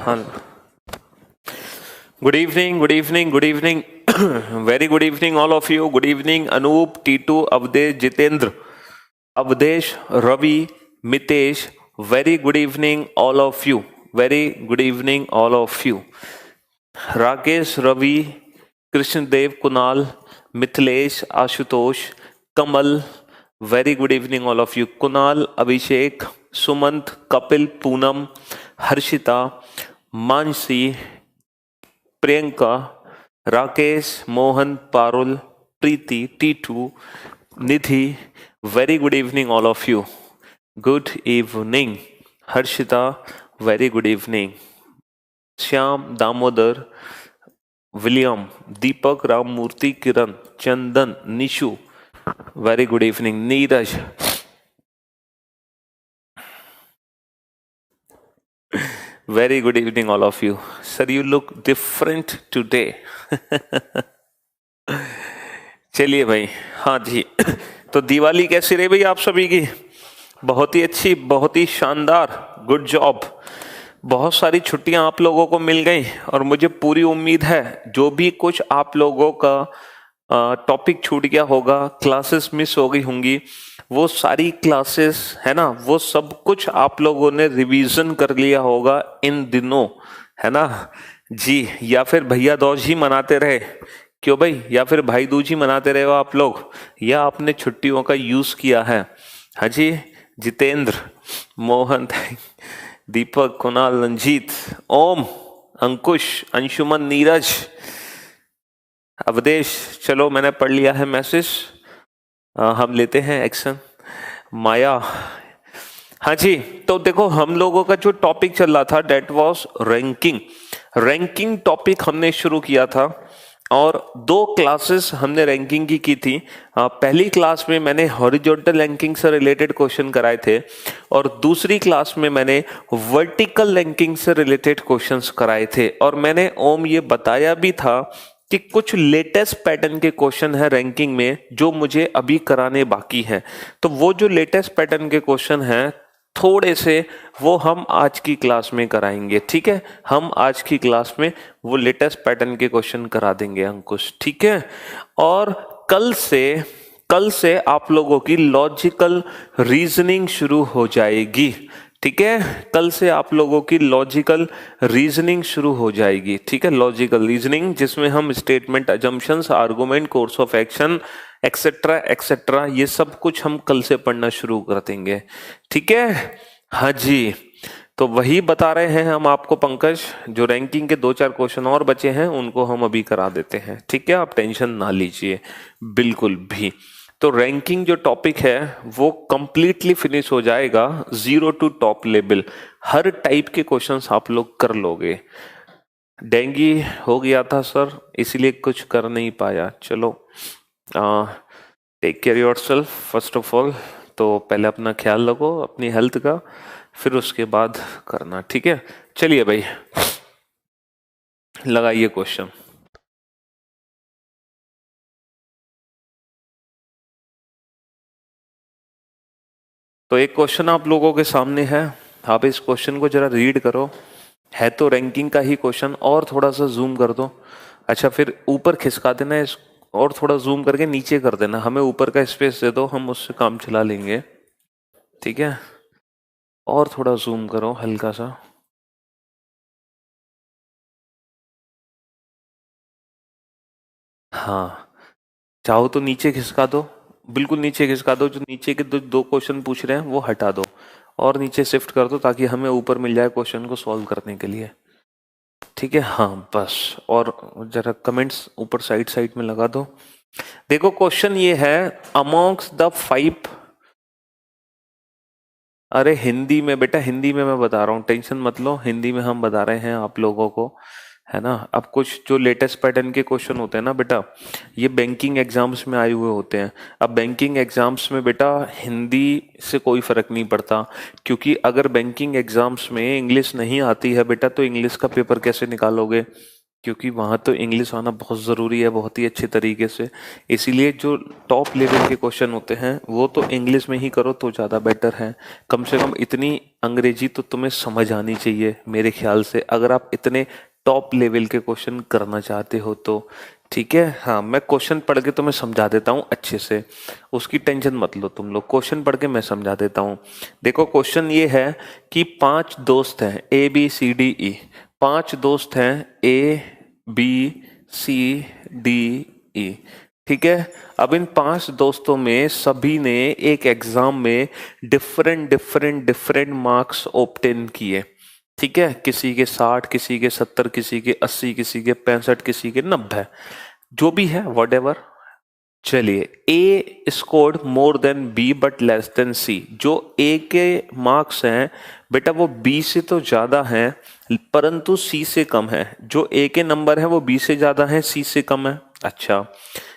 हाँ, good evening, good evening, good evening, very good evening all of you. Good evening Anoop, Titu, Awadhesh, Jitendra, Awadhesh, Ravi, Mitesh. Very good evening all of you. Very good evening all of you. Rakesh, Ravi, Krishnadev, Kunal, Mithilesh, Ashutosh, Kamal. Very good evening all of you. Kunal, Abhishek, Sumant, Kapil, Poonam, Harshita, Mansi, Priyanka, Rakesh, Mohan, Parul, Preeti, Titu, Nidhi. Very good evening all of you. Good evening. Harshita, very good evening. Shyam, Damodar, William, Deepak, Rammurthy, Kiran, Chandan, Nishu. Very good evening. Neeraj. Very good evening all of you. Sir, you look different today. चलिए भाई. हाँ जी. तो दिवाली कैसी रही भाई आप सभी की? बहुत ही अच्छी, बहुत ही शानदार. Good job. बहुत सारी छुट्टियां आप लोगों को मिल गई और मुझे पूरी उम्मीद है जो भी कुछ आप लोगों का टॉपिक छूट गया होगा, क्लासेस मिस हो गई होंगी, वो सारी क्लासेस है ना, वो सब कुछ आप लोगों ने रिवीजन कर लिया होगा इन दिनों, है ना जी. या फिर भैया दूज ही मनाते रहे, क्यों भाई? या फिर भाई दूज ही मनाते रहे हो आप लोग, या आपने छुट्टियों का यूज किया है? हाँ जी. जितेंद्र, मोहन, दीपक, कुणाल, रंजीत, ओम, अंकुश, अंशुमन, नीरज, अवधेश. चलो मैंने पढ़ लिया है मैसेज, हम लेते हैं एक्शन. माया. हाँ जी. तो देखो हम लोगों का जो टॉपिक चल रहा था that was ranking. Ranking topic हमने शुरू किया था और 2 क्लासेस हमने रैंकिंग की थी. पहली क्लास में मैंने हॉरिजॉन्टल रैंकिंग से रिलेटेड क्वेश्चन कराए थे और दूसरी क्लास में मैंने वर्टिकल रैंकिंग से रिलेटेड क्वेश्चंस कराए थे. और मैंने ओम ये बताया भी था कि कुछ लेटेस्ट पैटर्न के क्वेश्चन है रैंकिंग में जो मुझे अभी कराने बाकी हैं. तो वो जो लेटेस्ट पैटर्न के क्वेश्चन हैं थोड़े से, वो हम आज की क्लास में कराएंगे. ठीक है, हम आज की क्लास में वो लेटेस्ट पैटर्न के क्वेश्चन करा देंगे अंकुश. ठीक है. और कल से आप लोगों की लॉजिकल रीजनिंग शुरू हो जाएगी. ठीक है, कल से आप लोगों की लॉजिकल रीजनिंग शुरू हो जाएगी. ठीक है, लॉजिकल रीजनिंग जिसमें हम statement, assumptions, argument, course of action, etcetera etcetera, ये सब कुछ हम कल से पढ़ना शुरू कर देंगे. ठीक है. हाँ जी. तो वही बता रहे हैं हम आपको पंकज, जो रैंकिंग के 2-4 क्वेश्चन और बचे हैं उनको हम अभी करा देते हैं. ठीक है, आप टेंशन ना लीजिए बिल्कुल भी. तो रैंकिंग जो टॉपिक है वो कंप्लीटली फिनिश हो जाएगा 0 टू टॉप लेवल. हर टाइप के क्वेश्चंस आप लोग कर लोगे. डेंगी हो गया था सर, इसलिए कुछ कर नहीं पाया. चलो, take care yourself first of all. तो पहले अपना ख्याल रखो अपनी हेल्थ का, फिर उसके बाद करना. ठीक है. चलिए भाई, लगाइए क्वेश्चन. तो एक क्वेश्चन आप लोगों के सामने है, आप इस क्वेश्चन को जरा रीड करो. है तो रैंकिंग का ही क्वेश्चन, और थोड़ा सा जूम कर दो. अच्छा, फिर ऊपर खिसका देना इस, और थोड़ा जूम करके नीचे कर देना. हमें ऊपर का स्पेस दे दो, हम उससे काम चला लेंगे. ठीक है. और थोड़ा जूम करो हल्का सा. हाँ, चाहो तो नीचे खिसका दो, बिल्कुल नीचे खिसका दो. जो नीचे के 2 क्वेश्चन पूछ रहे हैं वो हटा दो और नीचे शिफ्ट कर दो ताकि हमें ऊपर मिल जाए क्वेश्चन को सॉल्व करने के लिए. ठीक है. हाँ बस. और जरा कमेंट्स ऊपर साइड साइड में लगा दो. देखो क्वेश्चन ये है, अमॉन्ग्स द 5. अरे हिंदी में बेटा, हिंदी में मैं बता रहा हूँ, टेंशन मत लो. हिंदी में हम बता रहे हैं आप लोगों को, है ना. अब कुछ जो लेटेस्ट पैटर्न के क्वेश्चन होते हैं ना बेटा, ये बैंकिंग एग्जाम्स में आए हुए होते हैं. अब बैंकिंग एग्जाम्स में बेटा हिंदी से कोई फर्क नहीं पड़ता, क्योंकि अगर बैंकिंग एग्जाम्स में इंग्लिश नहीं आती है बेटा तो इंग्लिश का पेपर कैसे निकालोगे? क्योंकि वहाँ तो इंग्लिश आना बहुत ज़रूरी है, बहुत ही अच्छे तरीके से। इसीलिए जो टॉप लेवल के क्वेश्चन होते हैं वो तो इंग्लिश में ही करो तो ज़्यादा बेटर है। कम से कम इतनी अंग्रेजी तो तुम्हें समझ आनी चाहिए मेरे ख्याल से, अगर आप इतने टॉप लेवल के क्वेश्चन करना चाहते हो तो। ठीक है, हाँ मैं क्वेश्चन पढ़ के तुम्हें समझा देता हूँ अच्छे से, उसकी टेंशन मत लो तुम लोग, क्वेश्चन पढ़ के मैं समझा देता हूँ। देखो क्वेश्चन ये है कि 5 दोस्त हैं ABCDE, 5 दोस्त हैं ABCDE। ठीक है, अब इन 5 दोस्तों में सभी ने एक एग्जाम में डिफरेंट मार्क्स ऑब्टेन किए। ठीक है, किसी के 60, किसी के 70, किसी के 80, किसी के 65, किसी के 90, जो भी है व्हाटएवर। चलिए, A scored more than B but less than C. जो ए के मार्क्स हैं बेटा वो बी से तो ज्यादा हैं परंतु सी से कम है। जो ए के नंबर है वो बी से ज्यादा है, सी से कम है। अच्छा,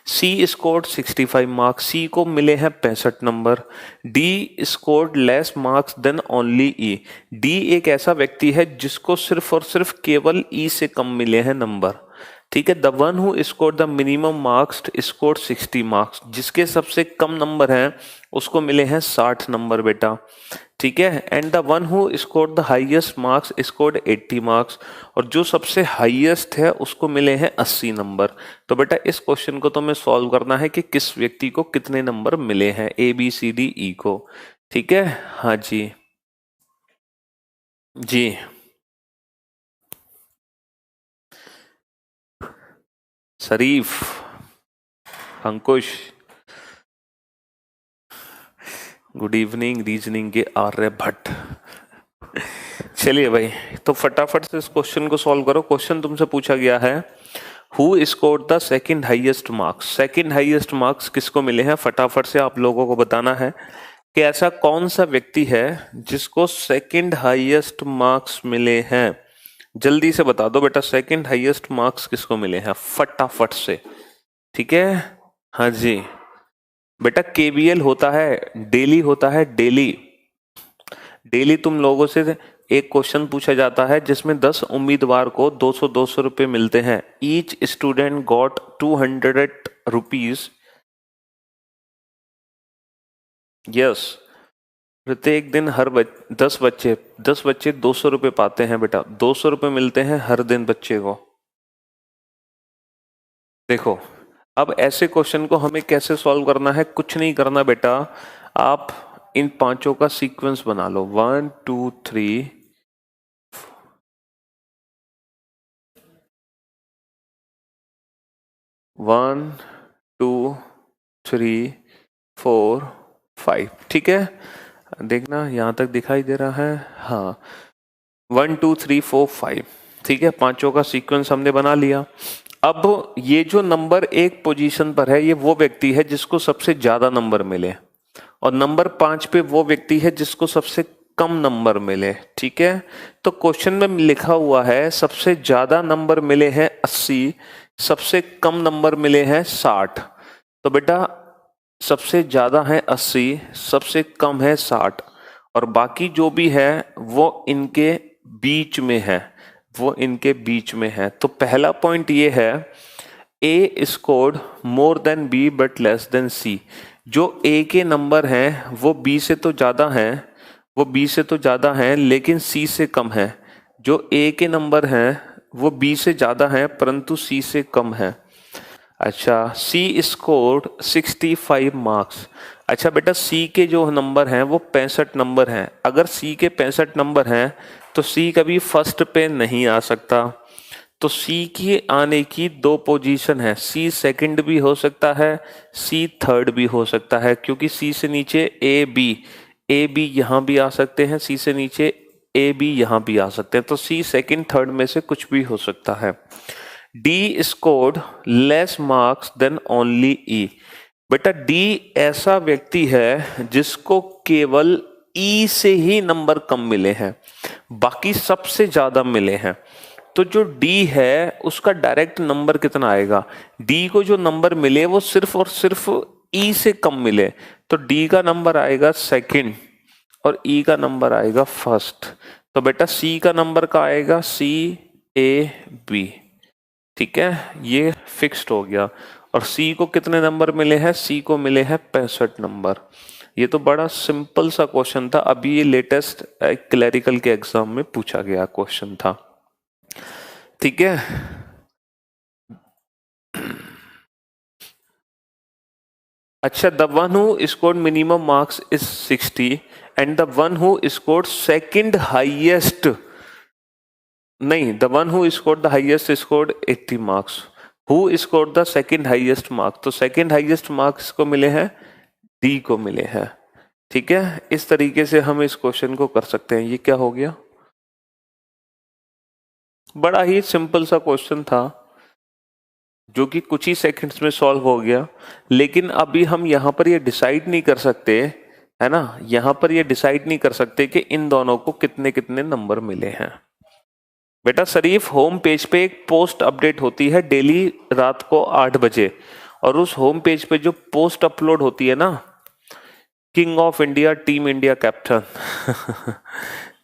सी स्कोर्ड 65 मार्क्स, सी को मिले हैं 65 number. D scored less marks than only E, D एक ऐसा व्यक्ति है जिसको सिर्फ और सिर्फ केवल ई से कम मिले हैं नंबर। ठीक है, the one who scored the minimum marks scored 60 marks, जिसके सबसे कम नंबर हैं उसको मिले हैं 60 नंबर बेटा। ठीक है, and the one who scored the highest marks scored 80 marks, और जो सबसे हाईएस्ट है उसको मिले हैं 80 नंबर। तो बेटा इस क्वेश्चन को तुम्हें सॉल्व करना है कि किस व्यक्ति को कितने नंबर मिले हैं ABCDE को। ठीक है, हाँ जी जी शरीफ, अंकुश, गुड इवनिंग, रीजनिंग के आर्यभट्ट। चलिए भाई, तो फटाफट से इस क्वेश्चन को सॉल्व करो। क्वेश्चन तुमसे पूछा गया है who scored the second highest marks, second highest marks किसको मिले हैं, फटाफट से आप लोगों को बताना है कि ऐसा कौन सा व्यक्ति है जिसको सेकंड हाईएस्ट मार्क्स मिले हैं। जल्दी से बता दो बेटा, सेकंड हाईएस्ट मार्क्स किसको मिले हैं फटाफट से। ठीक है, हाँ जी बेटा, KBL होता है, डेली होता है, डेली डेली तुम लोगों से एक क्वेश्चन पूछा जाता है जिसमें 10 उम्मीदवार को 200 रुपए मिलते हैं। Each student got 200 rupees. Yes, प्रत्येक दिन 10 बच्चे 200 रुपए पाते हैं बेटा, 200 रुपए मिलते हैं हर दिन बच्चे को। देखो, अब ऐसे क्वेश्चन को हमें कैसे सॉल्व करना है, कुछ नहीं करना बेटा, आप इन पांचों का सीक्वेंस बना लो, 1 2 3 1 2 3 4 5। ठीक है, देखना यहां तक दिखाई दे रहा है, हाँ 1 2 3 4 5। ठीक है, पांचों का सीक्वेंस हमने बना लिया। अब ये जो नंबर एक पोजीशन पर है ये वो व्यक्ति है जिसको सबसे ज्यादा नंबर मिले, और नंबर 5 पे वो व्यक्ति है जिसको सबसे कम नंबर मिले। ठीक है, तो क्वेश्चन में लिखा हुआ है सबसे ज्यादा नंबर मिले हैं 80, सबसे कम नंबर मिले हैं 60। तो बेटा सबसे ज्यादा है 80, सबसे कम है 60, और बाकी जो भी है वो इनके बीच में है, वो इनके बीच में है। तो पहला पॉइंट ये है A scored more then B but less then C। जो A के नंबर हैं वो B से तो ज्यादा हैं, वो B से तो ज्यादा हैं लेकिन C से कम है। जो A के नंबर हैं वो B से ज्यादा हैं परंतु C से कम है। अच्छा, C स्कोर्ड 65 मार्क्स। अच्छा बेटा, C के जो नंबर हैं वो 65 नंबर हैं। अगर C के 65 नंबर हैं तो C कभी फर्स्ट पे नहीं आ सकता। तो C की आने की 2 पोजीशन है, C सेकंड भी हो सकता है, C थर्ड भी हो सकता है, क्योंकि C से नीचे A B यहाँ भी आ सकते हैं, C से नीचे A B यहाँ भी आ सकते हैं। तो C सेकंड थर्ड में से कुछ भी हो सकता है। D scored less marks than only E। बेटा D ऐसा व्यक्ति है जिसको केवल E से ही नंबर कम मिले हैं, बाकी सबसे ज्यादा मिले हैं। तो जो D है उसका डायरेक्ट नंबर कितना आएगा, D को जो नंबर मिले वो सिर्फ और सिर्फ E से कम मिले, तो D का नंबर आएगा सेकंड और E का नंबर आएगा फर्स्ट। तो बेटा C का नंबर का आएगा CAB। ठीक है, ये फिक्स्ड हो गया। और सी को कितने नंबर मिले हैं? सी को मिले हैं 65 नंबर। ये तो बड़ा सिंपल सा क्वेश्चन था, अभी ये लेटेस्ट क्लरिकल के एग्जाम में पूछा गया क्वेश्चन था। ठीक है, अच्छा, the one who scored minimum marks is 60 and the one who scored second highest, नहीं, the one who scored the highest scored 80 marks. Who scored the second highest marks, तो सेकंड हाईएस्ट मार्क्स को मिले हैं D को मिले हैं। ठीक है, इस तरीके से हम इस क्वेश्चन को कर सकते हैं। ये क्या हो गया? बड़ा ही सिंपल सा क्वेश्चन था जो कि कुछ ही सेकंड्स में सॉल्व हो गया। लेकिन अभी हम यहाँ पर ये डिसाइड नहीं कर सकते, है ना, यहाँ पर ये डिसाइड नहीं कर सकते कि इन दोनों को कितने कितने नंबर मिले हैं। बेटा शरीफ, होम पेज पे एक पोस्ट अपडेट होती है डेली रात को 8 बजे, और उस होम पेज पे जो पोस्ट अपलोड होती है ना, king of India, team India captain.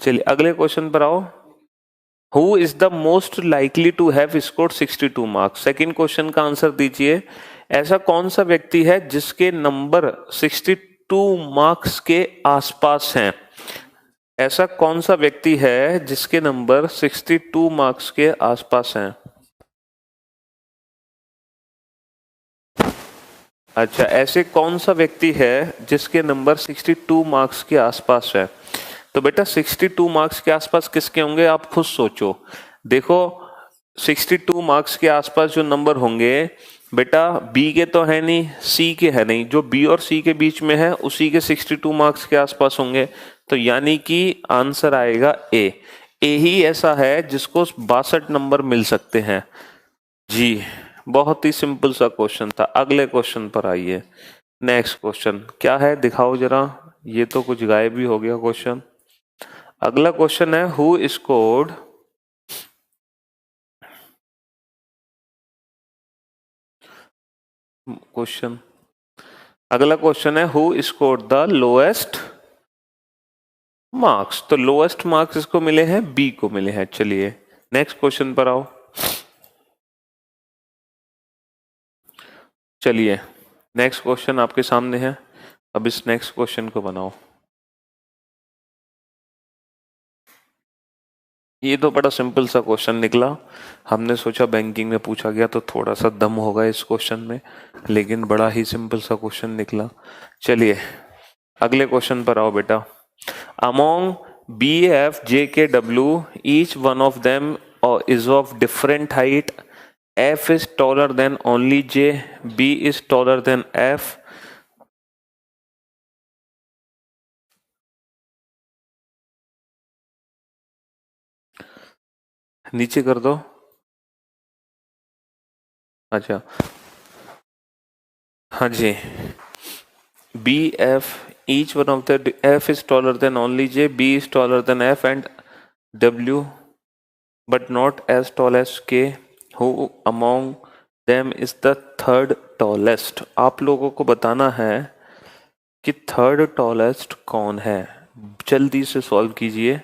चलिए अगले क्वेश्चन पर आओ। Who is the most likely to have scored 62 marks? Second question का आंसर दीजिए। ऐसा कौन सा व्यक्ति है जिसके नंबर 62 मार्क्स के आसपास हैं? ऐसा कौन सा व्यक्ति है जिसके नंबर 62 मार्क्स के आसपास हैं? अच्छा, ऐसे कौन सा व्यक्ति है जिसके नंबर 62 मार्क्स के आसपास है? तो बेटा 62 मार्क्स के आसपास किसके होंगे, आप खुद सोचो। देखो 62 मार्क्स के आसपास जो नंबर होंगे बेटा, बी के तो है नहीं, सी के है नहीं, जो बी और सी के बीच में है उसी के 62 मार्क्स के आसपास होंगे। तो यानी कि आंसर आएगा ए। ए ही ऐसा है जिसको 62 नंबर मिल सकते हैं। जी, बहुत ही सिंपल सा क्वेश्चन था। अगले क्वेश्चन पर आइए। नेक्स्ट क्वेश्चन क्या है, दिखाओ जरा। ये तो कुछ गायब ही हो गया क्वेश्चन। अगला क्वेश्चन है हु स्कोर्ड क्वेश्चन अगला क्वेश्चन है who scored the lowest marks. तो लोएस्ट मार्क्स इसको मिले हैं, बी को मिले हैं। चलिए नेक्स्ट क्वेश्चन पर आओ। चलिए नेक्स्ट क्वेश्चन आपके सामने है, अब इस नेक्स्ट क्वेश्चन को बनाओ। ये तो बड़ा सिंपल सा क्वेश्चन निकला, हमने सोचा बैंकिंग में पूछा गया तो थोड़ा सा दम होगा इस क्वेश्चन में, लेकिन बड़ा ही सिंपल सा क्वेश्चन निकला। चलिए अगले क्वेश्चन पर आओ बेटा। Among B F J K W each one of them is of different height, F is taller than only J, B is taller than F. नीचे कर दो। अच्छा हाँ जी, B F each one of the f is taller than only j, b is taller than f and w but not as tall as k, who among them is the third tallest। आप लोगों को बताना है कि third tallest कौन है। जल्दी से सॉल्व कीजिए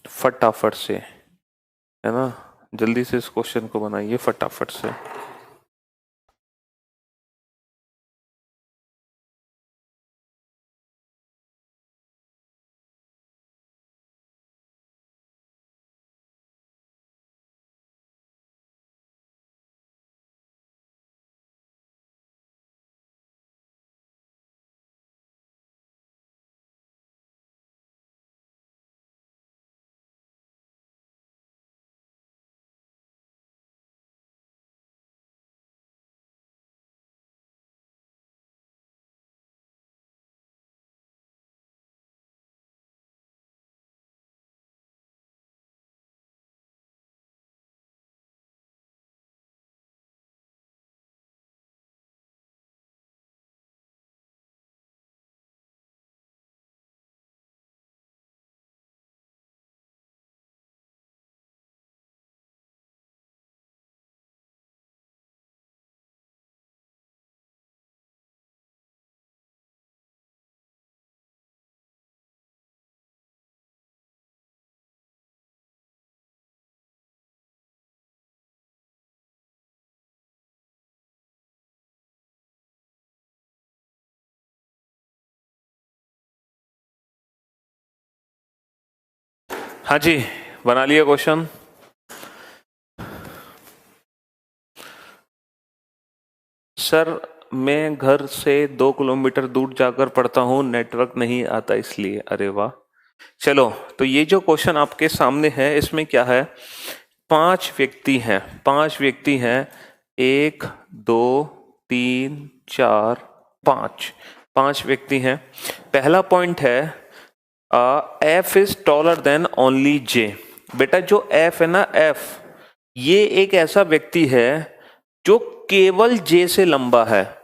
फटाफट से, है ना, जल्दी से इस क्वेश्चन को बनाइए फटाफट से। हाँ जी, बना लिया क्वेश्चन। सर मैं घर से 2 किलोमीटर दूर जाकर पढ़ता हूँ, नेटवर्क नहीं आता इसलिए। अरे वाह। चलो, तो ये जो क्वेश्चन आपके सामने है इसमें क्या है, 5 व्यक्ति हैं, 5 व्यक्ति हैं, 1 2 3 4 5, 5 व्यक्ति हैं। पहला पॉइंट है F is taller than only J. बेटा जो एफ है ना, एफ ये एक ऐसा व्यक्ति है जो केवल जे से लंबा है।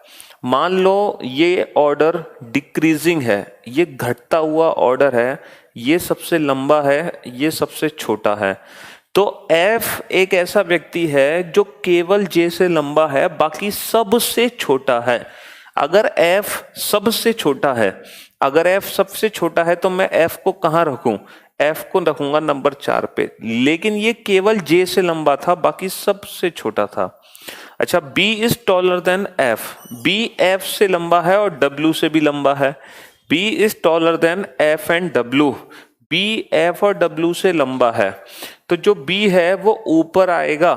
मान लो ये ऑर्डर डिक्रीजिंग है, ये घटता हुआ ऑर्डर है, ये सबसे लंबा है, ये सबसे छोटा है। तो एफ एक ऐसा व्यक्ति है जो केवल जे से लंबा है, बाकी सबसे छोटा है। अगर एफ सबसे छोटा है, अगर एफ सबसे छोटा है तो मैं एफ को कहां रखूं, एफ को रखूंगा नंबर 4 पे। लेकिन ये केवल जे से लंबा था, बाकी सबसे छोटा था। अच्छा, B is taller then F, B F से लंबा है और W से भी लंबा है। B is taller then F and W, B F और W से लंबा है। तो जो B है वो ऊपर आएगा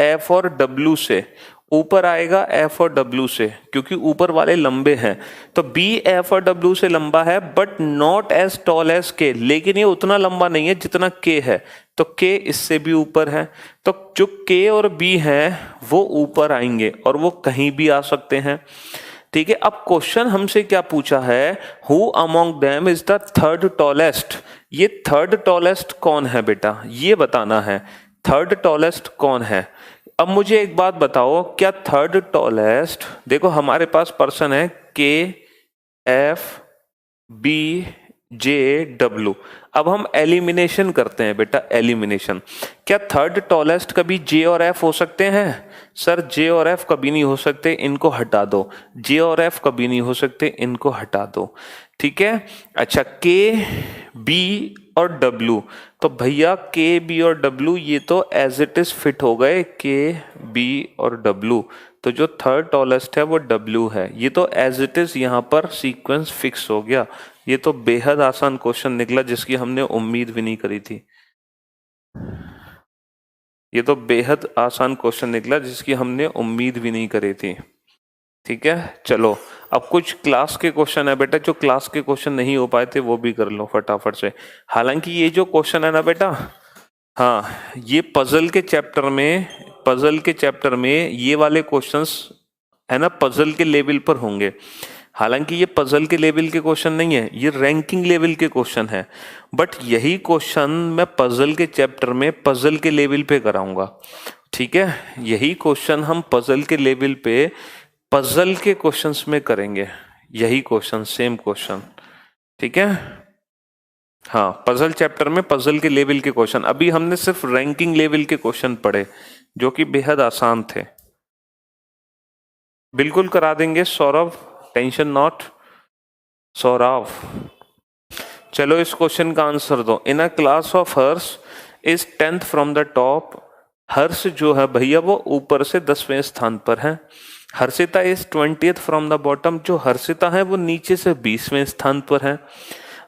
F और W से, ऊपर आएगा F और W से, क्योंकि ऊपर वाले लंबे हैं। तो B F और W से लंबा है but not as tall as K, लेकिन ये उतना लंबा नहीं है जितना K है, तो K इससे भी ऊपर है। तो जो K और B हैं वो ऊपर आएंगे और वो कहीं भी आ सकते हैं। ठीक है, अब क्वेश्चन हमसे क्या पूछा है, who among them is the third tallest. ये थर्ड टॉलेस्ट कौन है बेटा, ये बताना है, थर्ड टॉलेस्ट कौन है। अब मुझे एक बात बताओ, क्या थर्ड टॉलेस्ट, देखो हमारे पास पर्सन है के एफ बी जे डब्ल्यू। अब हम एलिमिनेशन करते हैं बेटा, एलिमिनेशन। क्या थर्ड टॉलेस्ट कभी जे और एफ हो सकते हैं? सर जे और एफ कभी नहीं हो सकते, इनको हटा दो। जे और एफ कभी नहीं हो सकते, इनको हटा दो। ठीक है, अच्छा के बी और डब्ल्यू, तो भैया के बी और डब्ल्यू ये तो एज इट इज फिट हो गए, के बी और डब्ल्यू। तो जो थर्ड टॉलेस्ट है वो डब्ल्यू है, ये तो एज इट इज यहाँ पर सीक्वेंस फिक्स हो गया। ये तो बेहद आसान क्वेश्चन निकला जिसकी हमने उम्मीद भी नहीं करी थी। ये तो बेहद आसान क्वेश्चन निकला जिसकी हमने उम्मीद भी नहीं करी थी। ठीक है, चलो अब कुछ क्लास के क्वेश्चन है बेटा, जो क्लास के क्वेश्चन नहीं हो पाए थे वो भी कर लो फटाफट से। हालांकि ये जो क्वेश्चन है ना बेटा, हाँ ये पजल के चैप्टर में, पजल के चैप्टर में ये वाले क्वेश्चंस है ना पजल के लेवल पर होंगे। हालांकि ये पजल के लेवल के क्वेश्चन नहीं है, ये रैंकिंग लेवल के क्वेश्चन है। बट यही क्वेश्चन मैं पजल के चैप्टर में पजल के लेवल पे कराऊंगा। ठीक है, यही क्वेश्चन हम पजल के लेवल पे पजल के क्वेश्चंस में करेंगे, यही क्वेश्चन, सेम क्वेश्चन। ठीक है, हाँ पजल चैप्टर में पजल के लेवल के क्वेश्चन। अभी हमने सिर्फ रैंकिंग लेवल के क्वेश्चन पढ़े जो कि बेहद आसान थे। बिल्कुल करा देंगे सौरभ, टेंशन नॉट। सौरभ चलो इस क्वेश्चन का आंसर दो। In a class of Harsh is 10th from the top. Harsh जो है भैया वो ऊपर से 10वें स्थान पर है। Harshita is 20th from the bottom, जो हर्षिता है वो नीचे से 20वें स्थान पर है।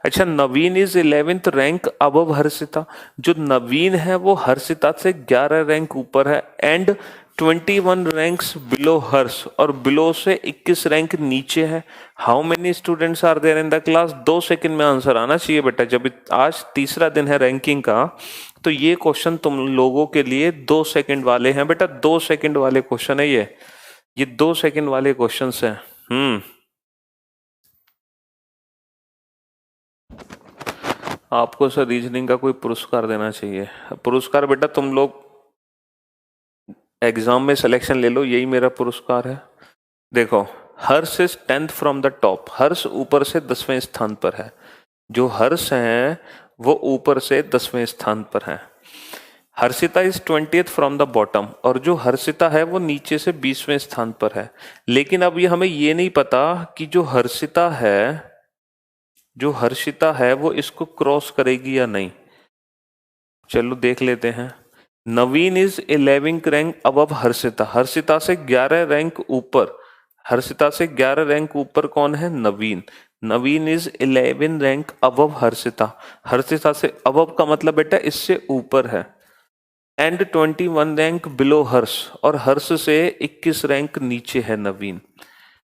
अच्छा, Naveen is 11th rank above Harshita, जो नवीन है वो हर्षिता से 11 रैंक ऊपर है। एंड 21 रैंक्स बिलो हर्ष, और बिलो से 21 रैंक नीचे है। How many students are there in the class? 2 second में आंसर आना चाहिए बेटा। जब आज तीसरा दिन है रैंकिंग का, तो ये क्वेश्चन तुम लोगों के लिए 2 सेकंड वाले हैं बेटा, 2 सेकंड वाले क्वेश्चन है ये 2 सेकंड वाले क्वेश्चन हैं। आपको सर रीजनिंग का कोई पुरस्कार देना चाहिए। पुरस्कार बेटा तुम लोग एग्जाम में सिलेक्शन ले लो, यही मेरा पुरस्कार है। देखो, Harsh is 10th from the top, Harsh ऊपर से 10वें स्थान पर है। जो हर्ष हैं वो ऊपर से 10वें स्थान पर है। Harshita is 20th from the bottom, और जो हर्षिता है वो नीचे से 20वें स्थान पर है। लेकिन अब ये हमें ये नहीं पता कि जो हर्षिता है वो इसको क्रॉस करेगी या नहीं। चलो देख लेते हैं। Naveen is 11th rank above Harshita, Harshita से 11 रैंक ऊपर, हर्षिता से 11 रैंक ऊपर कौन है? Naveen. Naveen is 11 rank above Harshita, Harshita से अबव का मतलब बेटा इससे ऊपर है, एंड 21 रैंक बिलो हर्ष, और हर्ष से 21 रैंक नीचे है Naveen.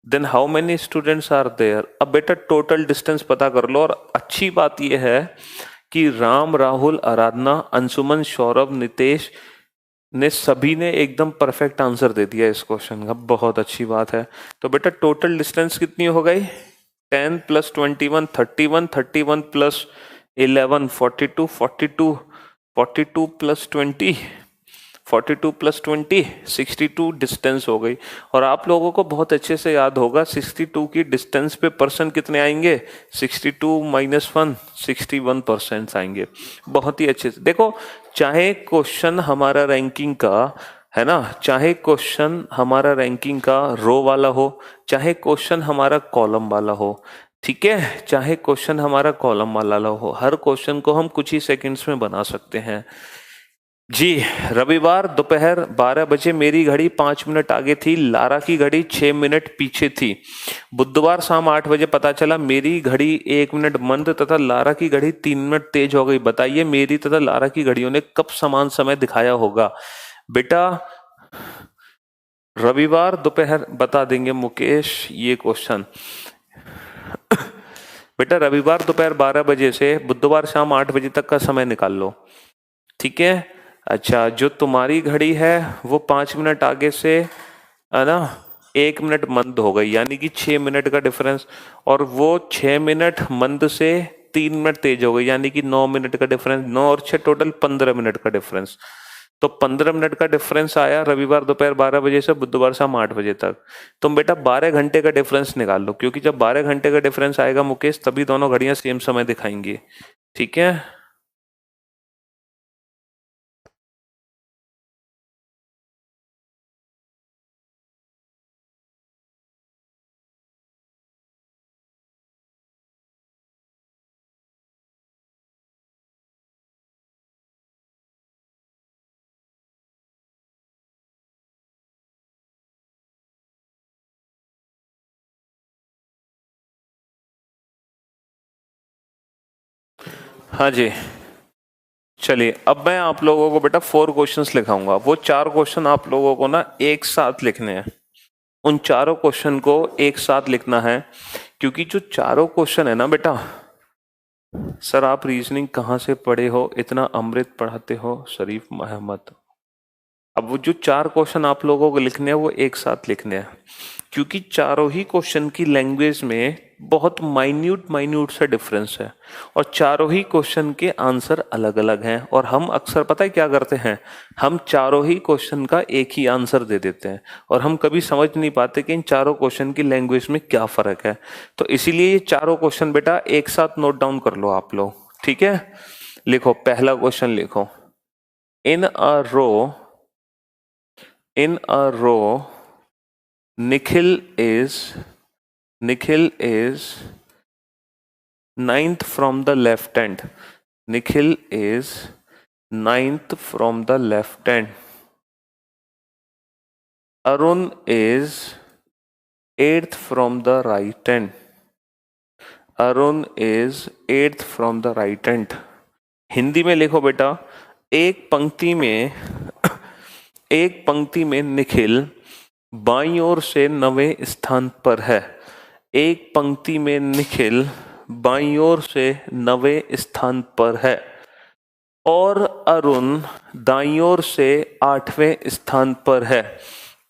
Then how many students are there. अब बेटा टोटल डिस्टेंस पता कर लो, और अच्छी बात यह है कि राम, राहुल, आराधना, अंशुमन, सौरभ, नितेश ने सभी ने एकदम परफेक्ट आंसर दे दिया इस क्वेश्चन का, बहुत अच्छी बात है। तो बेटा टोटल डिस्टेंस कितनी हो गई, 10 + 21 31, 31 + 11 42, 42 42 + 20 42 + 20 62 डिस्टेंस हो गई। और आप लोगों को बहुत अच्छे से याद होगा 62 की डिस्टेंस पे पर्सन कितने आएंगे, 62 - 1 61% आएंगे। बहुत ही अच्छे से देखो, चाहे क्वेश्चन हमारा रैंकिंग का है ना, चाहे क्वेश्चन हमारा रैंकिंग का रो वाला हो, चाहे क्वेश्चन हमारा कॉलम वाला हो, ठीक है, चाहे क्वेश्चन हमारा कॉलम वाला हो, हर क्वेश्चन को हम कुछ ही सेकंड्स में बना सकते हैं जी। रविवार दोपहर 12 बजे मेरी घड़ी 5 मिनट आगे थी, लारा की घड़ी 6 मिनट पीछे थी। बुधवार शाम 8 बजे पता चला मेरी घड़ी 1 मिनट मंद तथा लारा की घड़ी 3 मिनट तेज हो गई। बताइए मेरी तथा लारा की घड़ियों ने कब समान समय दिखाया होगा। बेटा रविवार दोपहर बता देंगे मुकेश ये क्वेश्चन। बेटा रविवार दोपहर 12 बजे से बुधवार शाम 8 बजे तक का समय निकाल लो, ठीक है। अच्छा, जो तुम्हारी घड़ी है वो 5 मिनट आगे से है ना 1 मिनट मंद हो गई, यानी कि 6 मिनट का डिफरेंस, और वो 6 मिनट मंद से 3 मिनट तेज हो गई, यानी कि 9 मिनट का डिफरेंस। 9 और 6 टोटल 15 मिनट का डिफरेंस। तो 15 मिनट का डिफरेंस आया रविवार दोपहर 12 बजे से बुधवार शाम 8 बजे तक। तुम बेटा 12 घंटे का डिफरेंस निकाल लो, क्योंकि जब 12 घंटे का डिफरेंस आएगा मुकेश तभी दोनों घड़ियां सेम समय दिखाएंगी, ठीक है। हाँ जी, चलिए अब मैं आप लोगों को बेटा 4 क्वेश्चंस लिखाऊंगा। वो 4 क्वेश्चन आप लोगों को ना एक साथ लिखने हैं, उन चारों क्वेश्चन को एक साथ लिखना है, क्योंकि जो चारों क्वेश्चन है ना बेटा, सर आप रीजनिंग कहाँ से पढ़े हो, इतना अमृत पढ़ाते हो शरीफ मोहम्मद। अब वो जो 4 क्वेश्चन आप लोगों को लिखने हैं वो एक साथ लिखने हैं, क्योंकि चारों ही क्वेश्चन की लैंग्वेज में बहुत माइन्यूट सा डिफरेंस है, और चारों ही क्वेश्चन के आंसर अलग अलग हैं। और हम अक्सर पता है क्या करते हैं, हम चारों ही क्वेश्चन का एक ही आंसर दे देते हैं, और हम कभी समझ नहीं पाते कि इन चारों क्वेश्चन की लैंग्वेज में क्या फर्क है। तो इसीलिए ये चारों क्वेश्चन बेटा एक साथ नोट डाउन कर लो आप लोग, ठीक है। लिखो, पहला क्वेश्चन लिखो, इन a row Nikhil is ninth from the left hand. Nikhil is ninth from the left hand. Arun is eighth from the right hand. Arun is eighth from the right hand. Hindi में लिखो बेटा, एक पंक्ति में निखिल बाईं ओर से 9वें स्थान पर है। एक पंक्ति में निखिल बाईं ओर से 9वें स्थान पर है, और अरुण दाईं ओर से 8वें स्थान पर है,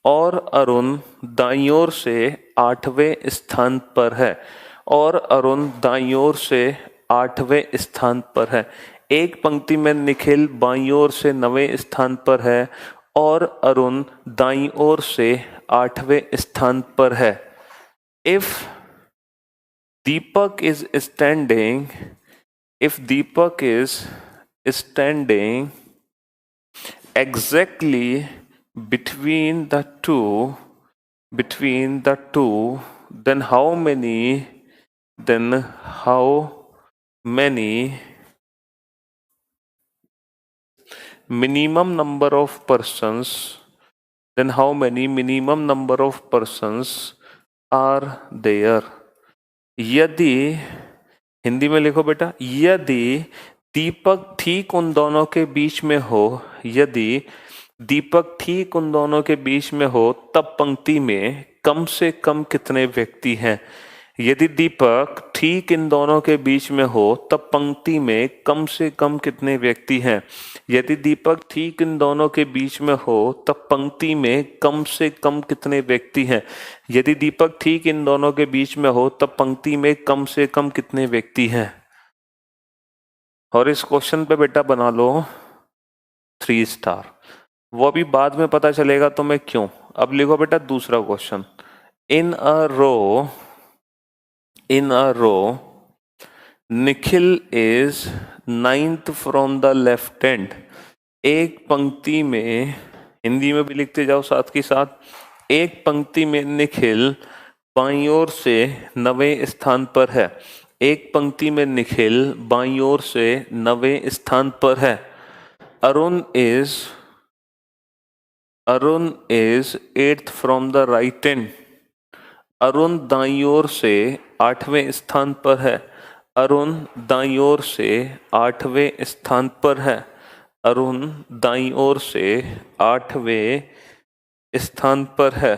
और अरुण दाईं ओर से 8वें स्थान पर है, और अरुण दाईं ओर से 8वें स्थान पर है। एक पंक्ति में निखिल बाईं ओर से 9वें स्थान पर है, और अरुण दाईं ओर से 8वें स्थान पर है। If Deepak is standing exactly between the two, then how many minimum number of persons are there? यदि, हिंदी में लिखो बेटा, यदि दीपक ठीक उन दोनों के बीच में हो, यदि दीपक ठीक उन दोनों के बीच में हो, तब पंक्ति में कम से कम कितने व्यक्ति हैं? यदि दीपक ठीक इन दोनों के बीच में हो तब पंक्ति में कम से कम कितने व्यक्ति हैं? यदि दीपक ठीक इन दोनों के बीच में हो तब पंक्ति में कम से कम कितने व्यक्ति हैं? यदि दीपक ठीक इन दोनों के बीच में हो तब पंक्ति में कम से कम कितने व्यक्ति हैं? और इस क्वेश्चन पे बेटा बना लो 3 स्टार, वो भी बाद में पता चलेगा तुम्हें क्यों। अब लिखो बेटा दूसरा question. In a row Nikhil is 9th from the left hand. एक पंक्ति में, हिंदी में भी लिखते जाओ साथ के साथ, एक पंक्ति में निखिल बाईं ओर से 9वें स्थान पर है। एक पंक्ति में निखिल बाईं ओर से 9वें स्थान पर है। Arun is 8th from the right hand. Arun दाईं ओर से 8वें स्थान पर है। अरुण दाईं ओर से 8वें स्थान पर है। अरुण दाईं ओर से 8वें स्थान पर है।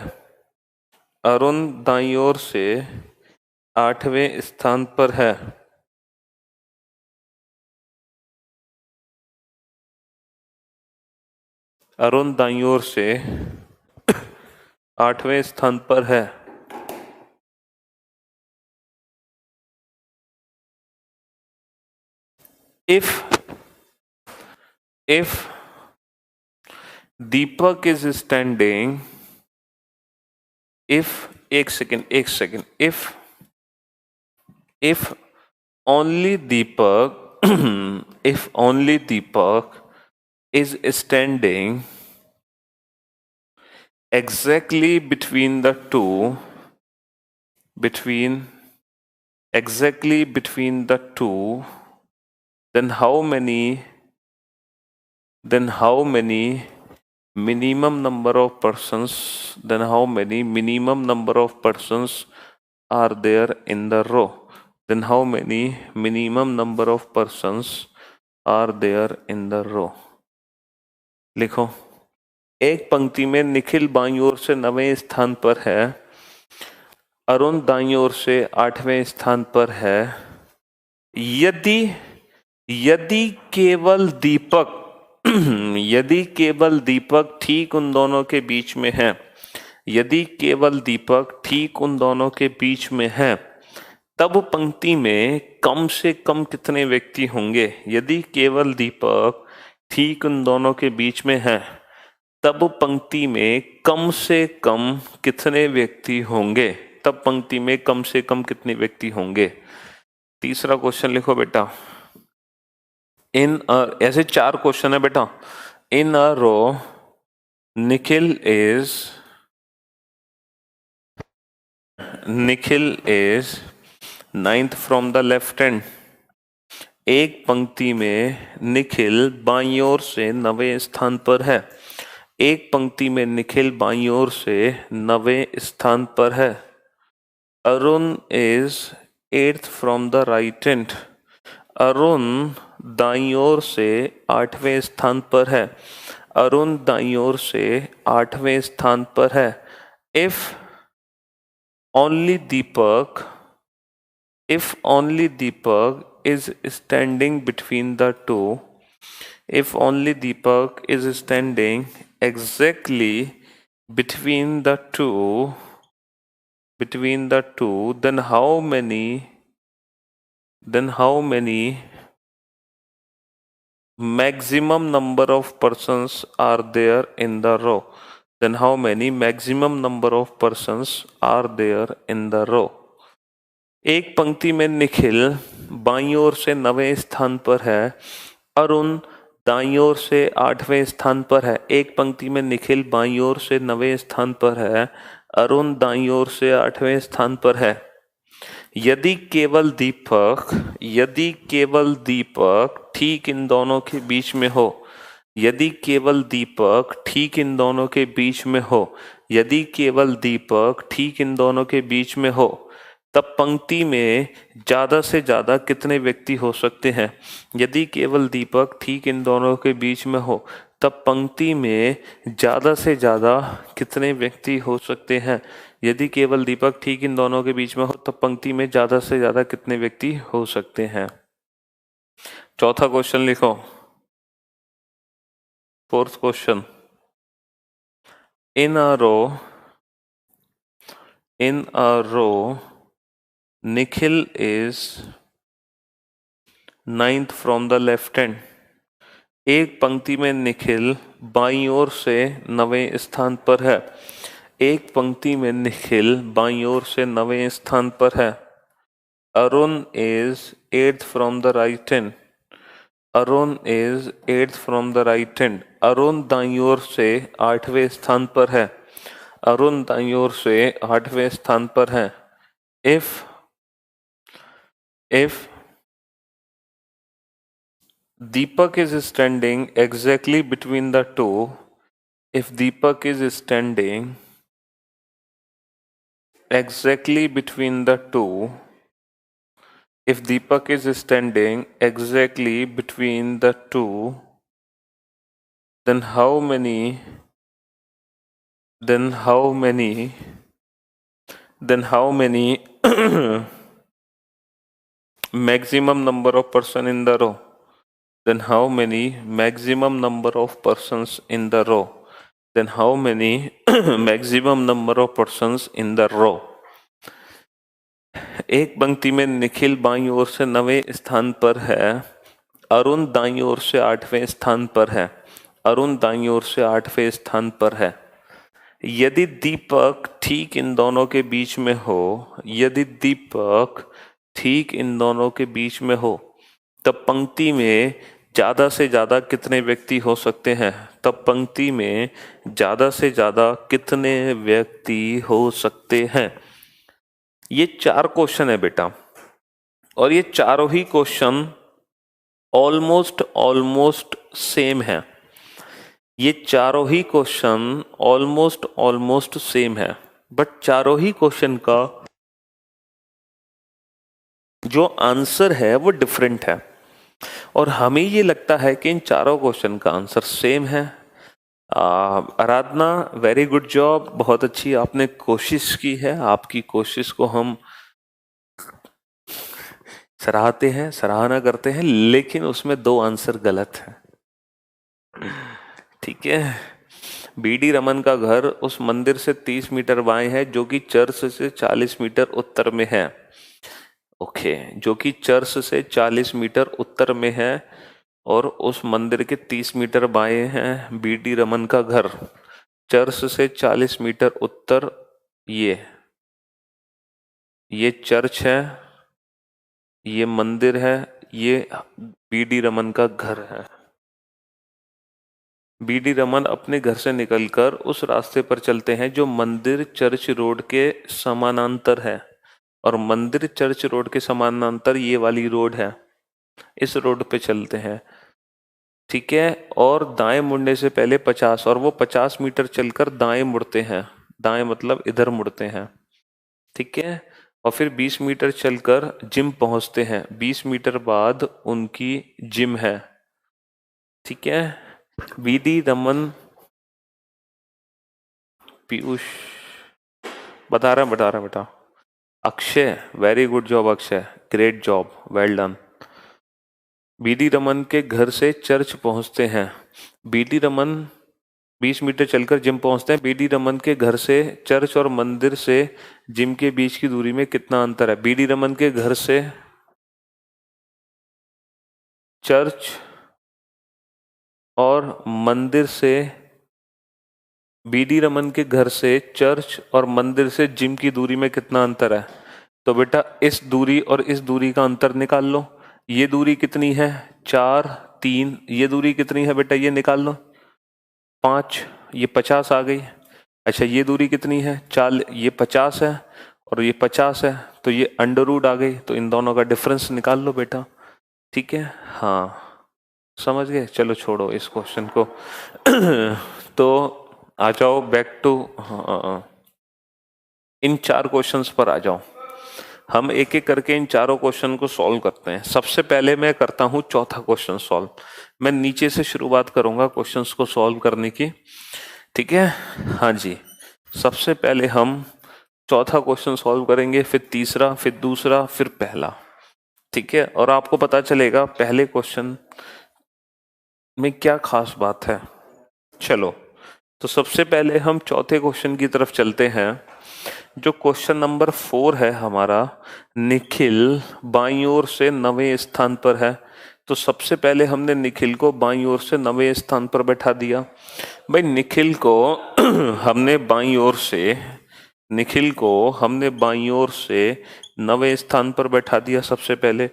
अरुण दाईं ओर से 8वें स्थान पर है। अरुण दाईं ओर से 8वें स्थान पर है। if Deepak is standing, if only Deepak if only Deepak is standing exactly between the two, then how many minimum number of persons are there in the row? Then how many minimum number of persons are there in the row? लिखो। एक पंक्ति में निखिल बाईं ओर से 9वें स्थान पर है। अरुण दाईं ओर से 8वें स्थान पर है। यदि केवल दीपक ठीक उन दोनों के बीच में है, यदि केवल दीपक ठीक उन दोनों के बीच में है, तब पंक्ति में कम से कम कितने व्यक्ति होंगे? यदि केवल दीपक ठीक उन दोनों के बीच में है, तब पंक्ति में कम से कम कितने व्यक्ति होंगे? तब पंक्ति में कम से कम कितने व्यक्ति होंगे? तीसरा क्वेश्चन लिखो बेटा। ऐसे 4 क्वेश्चन है बेटा। In a row Nikhil is 9th from the left hand. एक पंक्ति में निखिल बाईं ओर से 9वें स्थान पर है। एक पंक्ति में निखिल बाईं ओर से 9वें स्थान पर है। Arun is 8th from the right hand. Arun दाईं ओर से 8वें स्थान पर है। अरुण दाईं ओर से 8वें स्थान पर है। If only Deepak is standing between the two, if only Deepak is standing exactly between the two, then how many maximum number of persons are there in the row? Then how many maximum number of persons are there in the row? एक पंक्ति में निखिल बाईं ओर से 9वें स्थान पर है। अरुण दाईं ओर से 8वें स्थान पर है। एक पंक्ति में निखिल बाईं ओर से 9वें स्थान पर है। अरुण दाईं ओर से 8वें स्थान पर है। यदि केवल दीपक ठीक इन दोनों के बीच में हो, यदि केवल दीपक ठीक इन दोनों के बीच में हो, यदि केवल दीपक ठीक इन दोनों के बीच में हो, तब पंक्ति में ज्यादा से ज्यादा कितने व्यक्ति हो सकते हैं? यदि केवल दीपक ठीक इन दोनों के बीच में हो तब पंक्ति में ज्यादा से ज्यादा कितने व्यक्ति हो सकते हैं? यदि केवल दीपक ठीक इन दोनों के बीच में हो तब पंक्ति में ज्यादा से ज्यादा कितने व्यक्ति हो सकते हैं? चौथा क्वेश्चन लिखो। Fourth question, in a row Nikhil is ninth from the left hand। एक पंक्ति में निखिल बाईं ओर से 9वें स्थान पर है। एक पंक्ति में निखिल बाईं ओर से 9वें स्थान पर है। Arun is 8th from the right hand। Arun is 8th from the right hand। Arun दाईं ओर से 8वें स्थान पर है। अरुण दाईं ओर से 8वें स्थान पर है। if Deepak is standing exactly between the two, if Deepak is standing exactly between the two, if Deepak is standing exactly between the two, then how many maximum number of person in the row? Then how many maximum number of persons in the row? Then how many maximum number of persons in the row? एक पंक्ति में निखिल बाईं ओर से 9वें स्थान पर है। अरुण दाईं ओर से 8वें स्थान पर है। अरुण दाईं ओर से 8वें स्थान पर है। यदि दीपक ठीक इन दोनों के बीच में हो, यदि दीपक ठीक इन दोनों के बीच में हो तब पंक्ति में ज्यादा से ज्यादा कितने व्यक्ति हो सकते हैं? तब पंक्ति में ज्यादा से ज्यादा कितने व्यक्ति हो सकते हैं? ये 4 क्वेश्चन है बेटा, और ये चारों ही क्वेश्चन ऑलमोस्ट सेम है। ये चारों ही क्वेश्चन ऑलमोस्ट सेम है, बट चारों ही क्वेश्चन का जो आंसर है वो डिफरेंट है। और हमें ये लगता है कि इन चारों क्वेश्चन का आंसर सेम है। आराधना, वेरी गुड जॉब, बहुत अच्छी आपने कोशिश की है। आपकी कोशिश को हम सराहते हैं, सराहना करते हैं, लेकिन उसमें 2 आंसर गलत है। ठीक है। बीडी रमन का घर उस मंदिर से 30 मीटर बाएं है जो कि चर्च से 40 मीटर उत्तर में है। ओके, जो कि चर्च से 40 मीटर उत्तर में है और उस मंदिर के 30 मीटर बाएं है बीडी रमन का घर। चर्च से 40 मीटर उत्तर ये चर्च है, ये मंदिर है, ये बीडी रमन का घर है। बीडी रमन अपने घर से निकलकर उस रास्ते पर चलते हैं जो मंदिर चर्च रोड के समानांतर है, और मंदिर चर्च रोड के समानांतर ये वाली रोड है। इस रोड पे चलते हैं, ठीक है। और दाएं मुड़ने से पहले 50, और वो 50 मीटर चलकर दाएं मुड़ते हैं। दाएं मतलब इधर मुड़ते हैं, ठीक है। और फिर 20 मीटर चलकर जिम पहुंचते हैं। 20 मीटर बाद उनकी जिम है, ठीक है। बीडी रमन, पीयूष बता रहा बेटा। Akshay, very good job Akshay, great job, well done. BD Raman के घर से चर्च पहुंचते हैं। बीडी रमन 20 मीटर चलकर जिम पहुंचते हैं। बीडी रमन के घर से चर्च और मंदिर से जिम के बीच की दूरी में कितना अंतर है? बीडी रमन के घर से चर्च और मंदिर से, बीडी रमन के घर से चर्च और मंदिर से जिम की दूरी में कितना अंतर है? तो बेटा इस दूरी और इस दूरी का अंतर निकाल लो। ये दूरी कितनी है? 4, 3। ये दूरी कितनी है बेटा? ये निकाल लो, 5। ये 50 आ गई। अच्छा, ये दूरी कितनी है? 4। ये 50 है और ये 50 है, तो ये अंडर रूट आ गई। तो इन दोनों का डिफरेंस निकाल लो बेटा, ठीक है। हाँ, समझ गए? चलो छोड़ो इस क्वेश्चन को। तो आ जाओ बैक टू इन 4 क्वेश्चंस पर आ जाओ। हम एक एक करके इन चारों क्वेश्चन को सॉल्व करते हैं। सबसे पहले मैं करता हूं चौथा क्वेश्चन सॉल्व। मैं नीचे से शुरुआत करूंगा क्वेश्चंस को सॉल्व करने की, ठीक है? हाँ जी, सबसे पहले हम चौथा क्वेश्चन सॉल्व करेंगे, फिर तीसरा, फिर दूसरा, फिर पहला, ठीक है? और आपको पता चलेगा पहले क्वेश्चन में क्या खास बात है। चलो, तो सबसे पहले हम चौथे क्वेश्चन की तरफ चलते हैं। जो क्वेश्चन नंबर 4 है हमारा, निखिल बाईं ओर से 9वें स्थान पर है। तो सबसे पहले हमने निखिल को बाईं ओर से 9वें स्थान पर बैठा दिया। भाई निखिल को हमने बाईं ओर से, निखिल को हमने बाईं ओर से 9वें स्थान पर बैठा दिया सबसे पहले।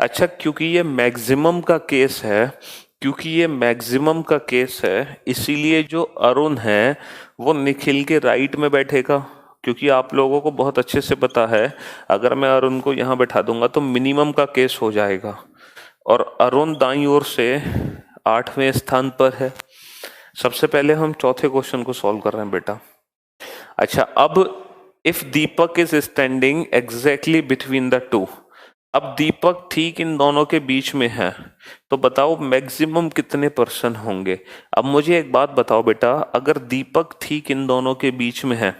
अच्छा, क्योंकि ये मैक्सिमम का केस है, क्योंकि ये मैक्सिमम का केस है, इसीलिए जो अरुण है वो निखिल के राइट में बैठेगा। क्योंकि आप लोगों को बहुत अच्छे से पता है, अगर मैं अरुण को यहाँ बैठा दूंगा तो मिनिमम का केस हो जाएगा, और अरुण दाईं ओर से 8वें स्थान पर है। सबसे पहले हम चौथे क्वेश्चन को सॉल्व कर रहे हैं बेटा। अच्छा, अब if Deepak is standing exactly between the to, अब दीपक ठीक इन दोनों के बीच में है, तो बताओ मैक्सिमम कितने पर्सन होंगे। अब मुझे एक बात बताओ बेटा, अगर दीपक ठीक इन दोनों के बीच में है,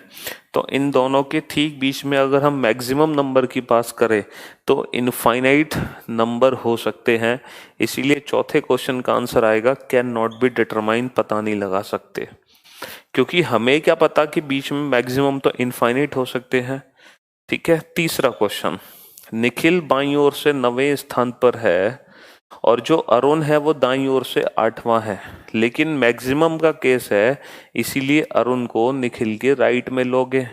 तो इन दोनों के ठीक बीच में अगर हम मैक्सिमम नंबर की पास करें तो इनफाइनाइट नंबर हो सकते हैं। इसीलिए चौथे क्वेश्चन का आंसर आएगा कैन नॉट बी डिटरमाइन, पता नहीं लगा सकते। क्योंकि हमें क्या पता कि बीच में मैक्सिमम तो इनफाइनाइट हो सकते हैं, ठीक है? तीसरा क्वेश्चन, निखिल बाईं ओर से 9वें स्थान पर है और जो अरुण है वो दाईं ओर से 8वां है, लेकिन मैक्सिमम का केस है, इसीलिए अरुण को निखिल के राइट में लोगे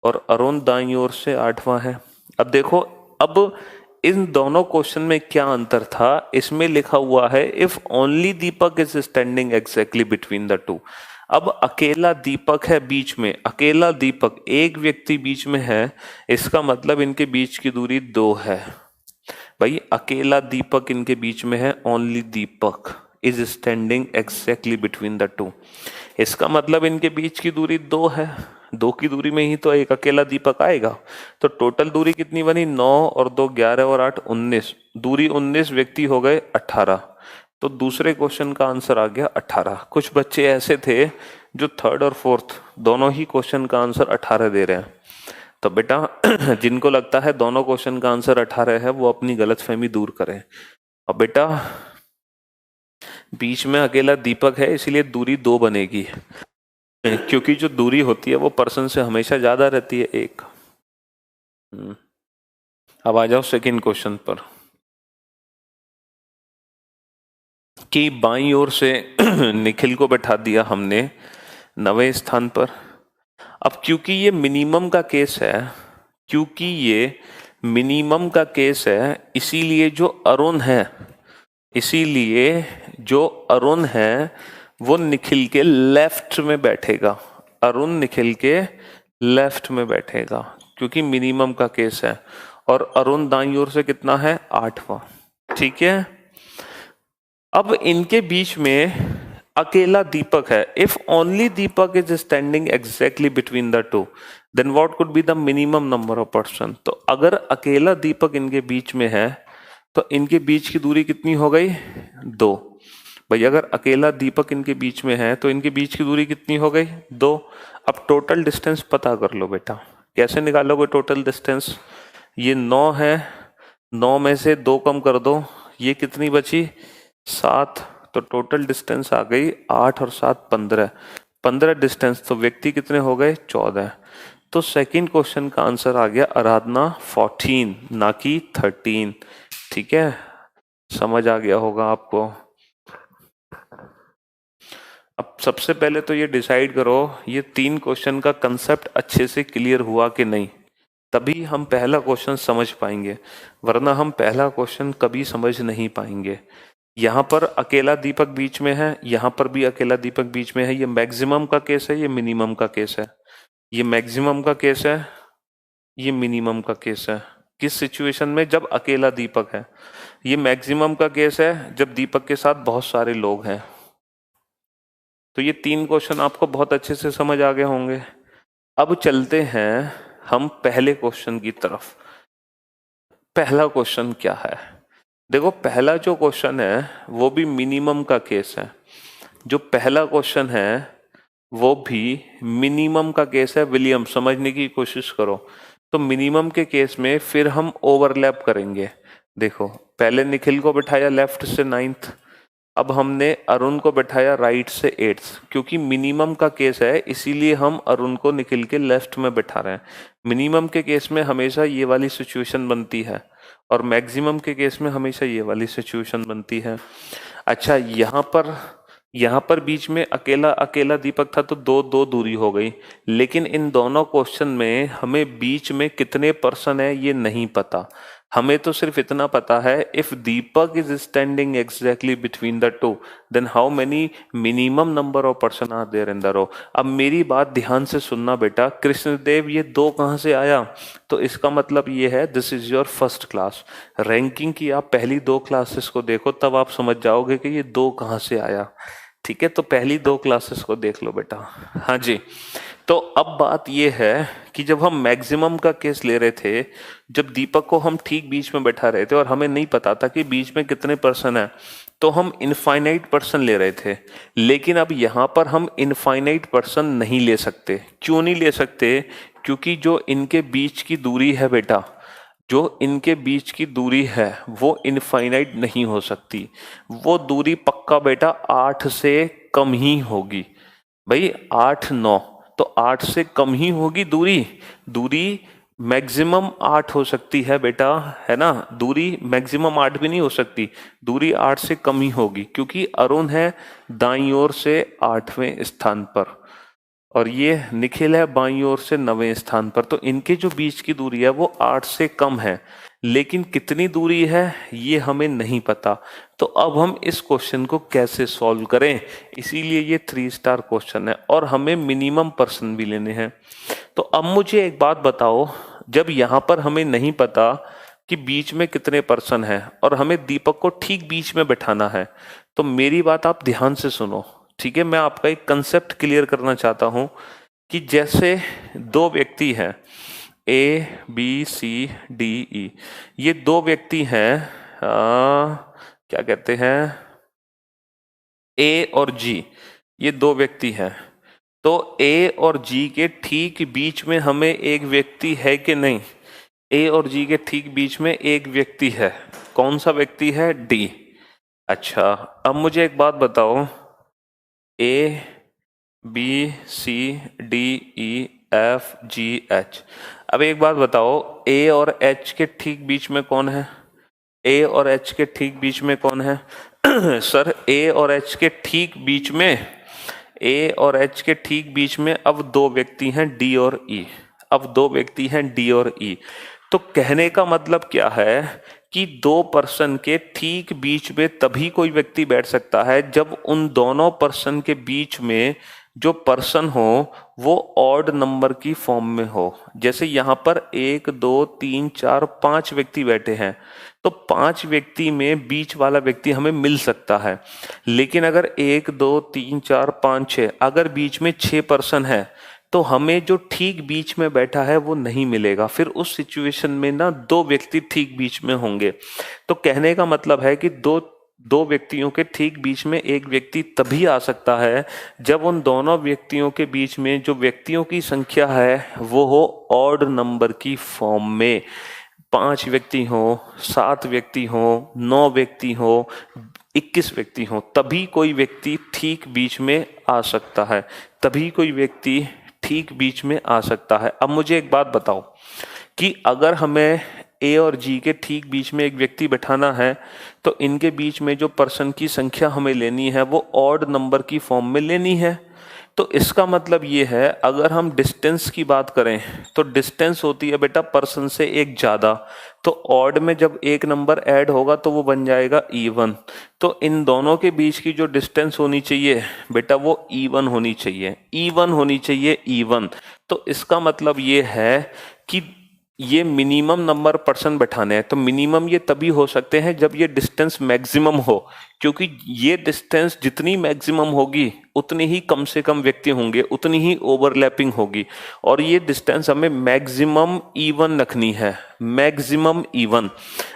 और अरुण दाईं ओर से 8वां है। अब देखो, अब इन दोनों क्वेश्चन में क्या अंतर था, इसमें लिखा हुआ है if only Deepak is standing exactly between the to. अब अकेला दीपक है बीच में, अकेला दीपक, एक व्यक्ति बीच में है, इसका मतलब इनके बीच की दूरी 2 है। भाई अकेला दीपक इनके बीच में है, only Deepak is standing exactly between the to. इसका मतलब इनके बीच की दूरी 2 है, 2 की दूरी में ही तो एक अकेला दीपक आएगा। तो टोटल दूरी कितनी बनी, 9 और 2 11 और 8 19, दूरी 19, व्यक्ति हो गए 18। तो दूसरे क्वेश्चन का आंसर आ गया 18। कुछ बच्चे ऐसे थे जो थर्ड और फोर्थ दोनों ही क्वेश्चन का आंसर 18 दे रहे हैं। तो बेटा जिनको लगता है दोनों क्वेश्चन का आंसर 18 है वो अपनी गलतफहमी दूर करें। अब बेटा बीच में अकेला दीपक है, इसलिए दूरी 2 बनेगी, क्योंकि जो दूरी होती है वो पर्सन से हमेशा ज्यादा रहती है, 1। अब आ जाओ सेकंड क्वेश्चन पर, कि बाईं ओर से निखिल को बैठा दिया हमने 9वें स्थान पर। अब क्योंकि ये मिनिमम का केस है, क्योंकि ये मिनिमम का केस है, इसीलिए जो अरुण है, इसीलिए जो अरुण है वो निखिल के लेफ्ट में बैठेगा। अरुण निखिल के लेफ्ट में बैठेगा क्योंकि मिनिमम का केस है, और अरुण दाईं ओर से कितना है, 8वां, ठीक है? अब इनके बीच में अकेला दीपक है। If only Deepak is standing exactly between the two, then what could be the minimum number of person. तो अगर अकेला दीपक इनके बीच में है तो इनके बीच की दूरी कितनी हो गई, 2। भाई अगर अकेला दीपक इनके बीच में है तो इनके बीच की दूरी कितनी हो गई, 2। अब टोटल डिस्टेंस पता कर लो बेटा। कैसे निकालोगे टोटल डिस्टेंस, ये 9 है, 9 में से 2 कम कर दो, ये कितनी बची, 7। तो टोटल डिस्टेंस आ गई 8 और 7 15, 15 डिस्टेंस, तो व्यक्ति कितने हो गए, 14। तो सेकंड क्वेश्चन का आंसर आ गया आराधना 14, ना कि 13, ठीक है? समझ आ गया होगा आपको। अब सबसे पहले तो ये डिसाइड करो ये 3 क्वेश्चन का कंसेप्ट अच्छे से क्लियर हुआ कि नहीं, तभी हम पहला क्वेश्चन समझ पाएंगे, वरना हम पहला क्वेश्चन कभी समझ नहीं पाएंगे। यहाँ पर अकेला दीपक बीच में है, यहाँ पर भी अकेला दीपक बीच में है। ये मैक्सिमम का केस है, ये मिनिमम का केस है। ये मैक्सिमम का केस है, ये मिनिमम का केस है। किस सिचुएशन में, जब अकेला दीपक है। ये मैक्सिमम का केस है जब दीपक के साथ बहुत सारे लोग हैं। तो ये 3 क्वेश्चन आपको बहुत अच्छे से समझ आ गए होंगे। अब चलते हैं हम पहले क्वेश्चन की तरफ। पहला क्वेश्चन क्या है? देखो पहला जो क्वेश्चन है वो भी मिनिमम का केस है। जो पहला क्वेश्चन है वो भी मिनिमम का केस है। विलियम, समझने की कोशिश करो। तो मिनिमम के केस में फिर हम ओवरलैप करेंगे। देखो पहले निखिल को बिठाया लेफ्ट से 9th, अब हमने अरुण को बैठाया राइट से 8th। क्योंकि मिनिमम का केस है इसीलिए हम अरुण को निखिल के लेफ्ट में बैठा रहे हैं। मिनिमम के केस में हमेशा ये वाली सिचुएशन बनती है और मैक्सिमम के केस में हमेशा ये वाली सिचुएशन बनती है। अच्छा, यहाँ पर बीच में अकेला अकेला दीपक था तो दो दो दूरी हो गई, लेकिन इन दोनों क्वेश्चन में हमें बीच में कितने पर्सन है ये नहीं पता। हमें तो सिर्फ इतना पता है, if Deepak is standing exactly between the two then how many minimum number of person are there in the row. अब मेरी बात ध्यान से सुनना बेटा, कृष्णदेव ये दो कहाँ से आया? तो इसका मतलब ये है this is your first class. Ranking की आप पहली 2 क्लासेस को देखो तब आप समझ जाओगे कि ये 2 कहाँ से आया। ठीक है, तो पहली 2 क्लासेस को देख लो बेटा। हाँ जी, तो अब बात ये है कि जब हम मैक्सिमम का केस ले रहे थे, जब दीपक को हम ठीक बीच में बैठा रहे थे और हमें नहीं पता था कि बीच में कितने पर्सन है, तो हम इनफाइनाइट पर्सन ले रहे थे। लेकिन अब यहाँ पर हम इनफाइनाइट पर्सन नहीं ले सकते। क्यों नहीं ले सकते? क्योंकि जो इनके बीच की दूरी है बेटा, जो इनके बीच की दूरी है वो इनफाइनाइट नहीं हो सकती। वो दूरी पक्का बेटा 8 से कम ही होगी। भाई 8 9, तो 8 से कम ही होगी दूरी। दूरी मैक्सिमम 8 हो सकती है बेटा, है ना? दूरी मैक्सिमम 8 भी नहीं हो सकती, दूरी 8 से कम ही होगी। क्योंकि अरुण है दाईं ओर से 8वें स्थान पर और ये निखिल है बाईं ओर से 9वें स्थान पर। तो इनके जो बीच की दूरी है वो 8 से कम है, लेकिन कितनी दूरी है ये हमें नहीं पता। तो अब हम इस क्वेश्चन को कैसे सॉल्व करें? इसीलिए ये 3 स्टार क्वेश्चन है और हमें मिनिमम पर्सन भी लेने हैं। तो अब मुझे एक बात बताओ, जब यहाँ पर हमें नहीं पता कि बीच में कितने पर्सन हैं और हमें दीपक को ठीक बीच में बैठाना है, तो मेरी बात आप ध्यान से सुनो। ठीक है, मैं आपका एक कंसेप्ट क्लियर करना चाहता हूं कि जैसे 2 व्यक्ति हैं ए बी सी डी ई, ये 2 व्यक्ति हैं, क्या कहते हैं, ए और जी, ये 2 व्यक्ति हैं। तो ए और जी के ठीक बीच में हमें एक व्यक्ति है कि नहीं? ए और जी के ठीक बीच में एक व्यक्ति है। कौन सा व्यक्ति है? डी। अच्छा, अब मुझे एक बात बताओ, A B C D E F G H. अब एक बात बताओ, ए और एच के ठीक बीच में कौन है? ए और एच के ठीक बीच में कौन है? सर, ए और एच के ठीक बीच में, ए और एच के ठीक बीच में अब 2 व्यक्ति हैं डी और ई। अब 2 व्यक्ति हैं डी और ई। तो कहने का मतलब क्या है कि 2 पर्सन के ठीक बीच में तभी कोई व्यक्ति बैठ सकता है जब उन दोनों पर्सन के बीच में जो पर्सन हो वो ऑड नंबर की फॉर्म में हो। जैसे यहाँ पर 1 2 3 4 5 व्यक्ति बैठे हैं, तो 5 व्यक्ति में बीच वाला व्यक्ति हमें मिल सकता है। लेकिन अगर 1 2 3 4 5 6, अगर बीच में 6 पर्सन है तो हमें जो ठीक बीच में बैठा है वो नहीं मिलेगा। फिर उस सिचुएशन में ना 2 व्यक्ति ठीक बीच में होंगे। तो कहने का मतलब है कि दो व्यक्तियों के ठीक बीच में एक व्यक्ति तभी आ सकता है जब उन दोनों व्यक्तियों के बीच में जो व्यक्तियों की संख्या है वो हो ऑड नंबर की फॉर्म में। 5 व्यक्ति हो, 7 व्यक्ति हो, 9 व्यक्ति हो, 21 व्यक्ति हो, तभी कोई व्यक्ति ठीक बीच में आ सकता है। तभी कोई व्यक्ति ठीक बीच में आ सकता है। अब मुझे एक बात बताओ कि अगर हमें ए और जी के ठीक बीच में एक व्यक्ति बैठाना है तो इनके बीच में जो पर्सन की संख्या हमें लेनी है वो ऑड नंबर की फॉर्म में लेनी है। तो इसका मतलब ये है, अगर हम डिस्टेंस की बात करें तो डिस्टेंस होती है बेटा पर्सन से एक ज्यादा। तो ऑड में जब एक नंबर ऐड होगा तो वो बन जाएगा इवन। तो इन दोनों के बीच की जो डिस्टेंस होनी चाहिए बेटा वो इवन होनी चाहिए, इवन होनी चाहिए, इवन। तो इसका मतलब ये है कि ये मिनिमम नंबर पर्सन बैठाने हैं, तो मिनिमम ये तभी हो सकते हैं जब ये डिस्टेंस मैक्सिमम हो, क्योंकि ये डिस्टेंस जितनी मैक्सिमम होगी उतनी ही कम से कम व्यक्ति होंगे, उतनी ही ओवरलैपिंग होगी, और ये डिस्टेंस हमें मैक्सिमम इवन रखनी है, मैक्सिमम इवन।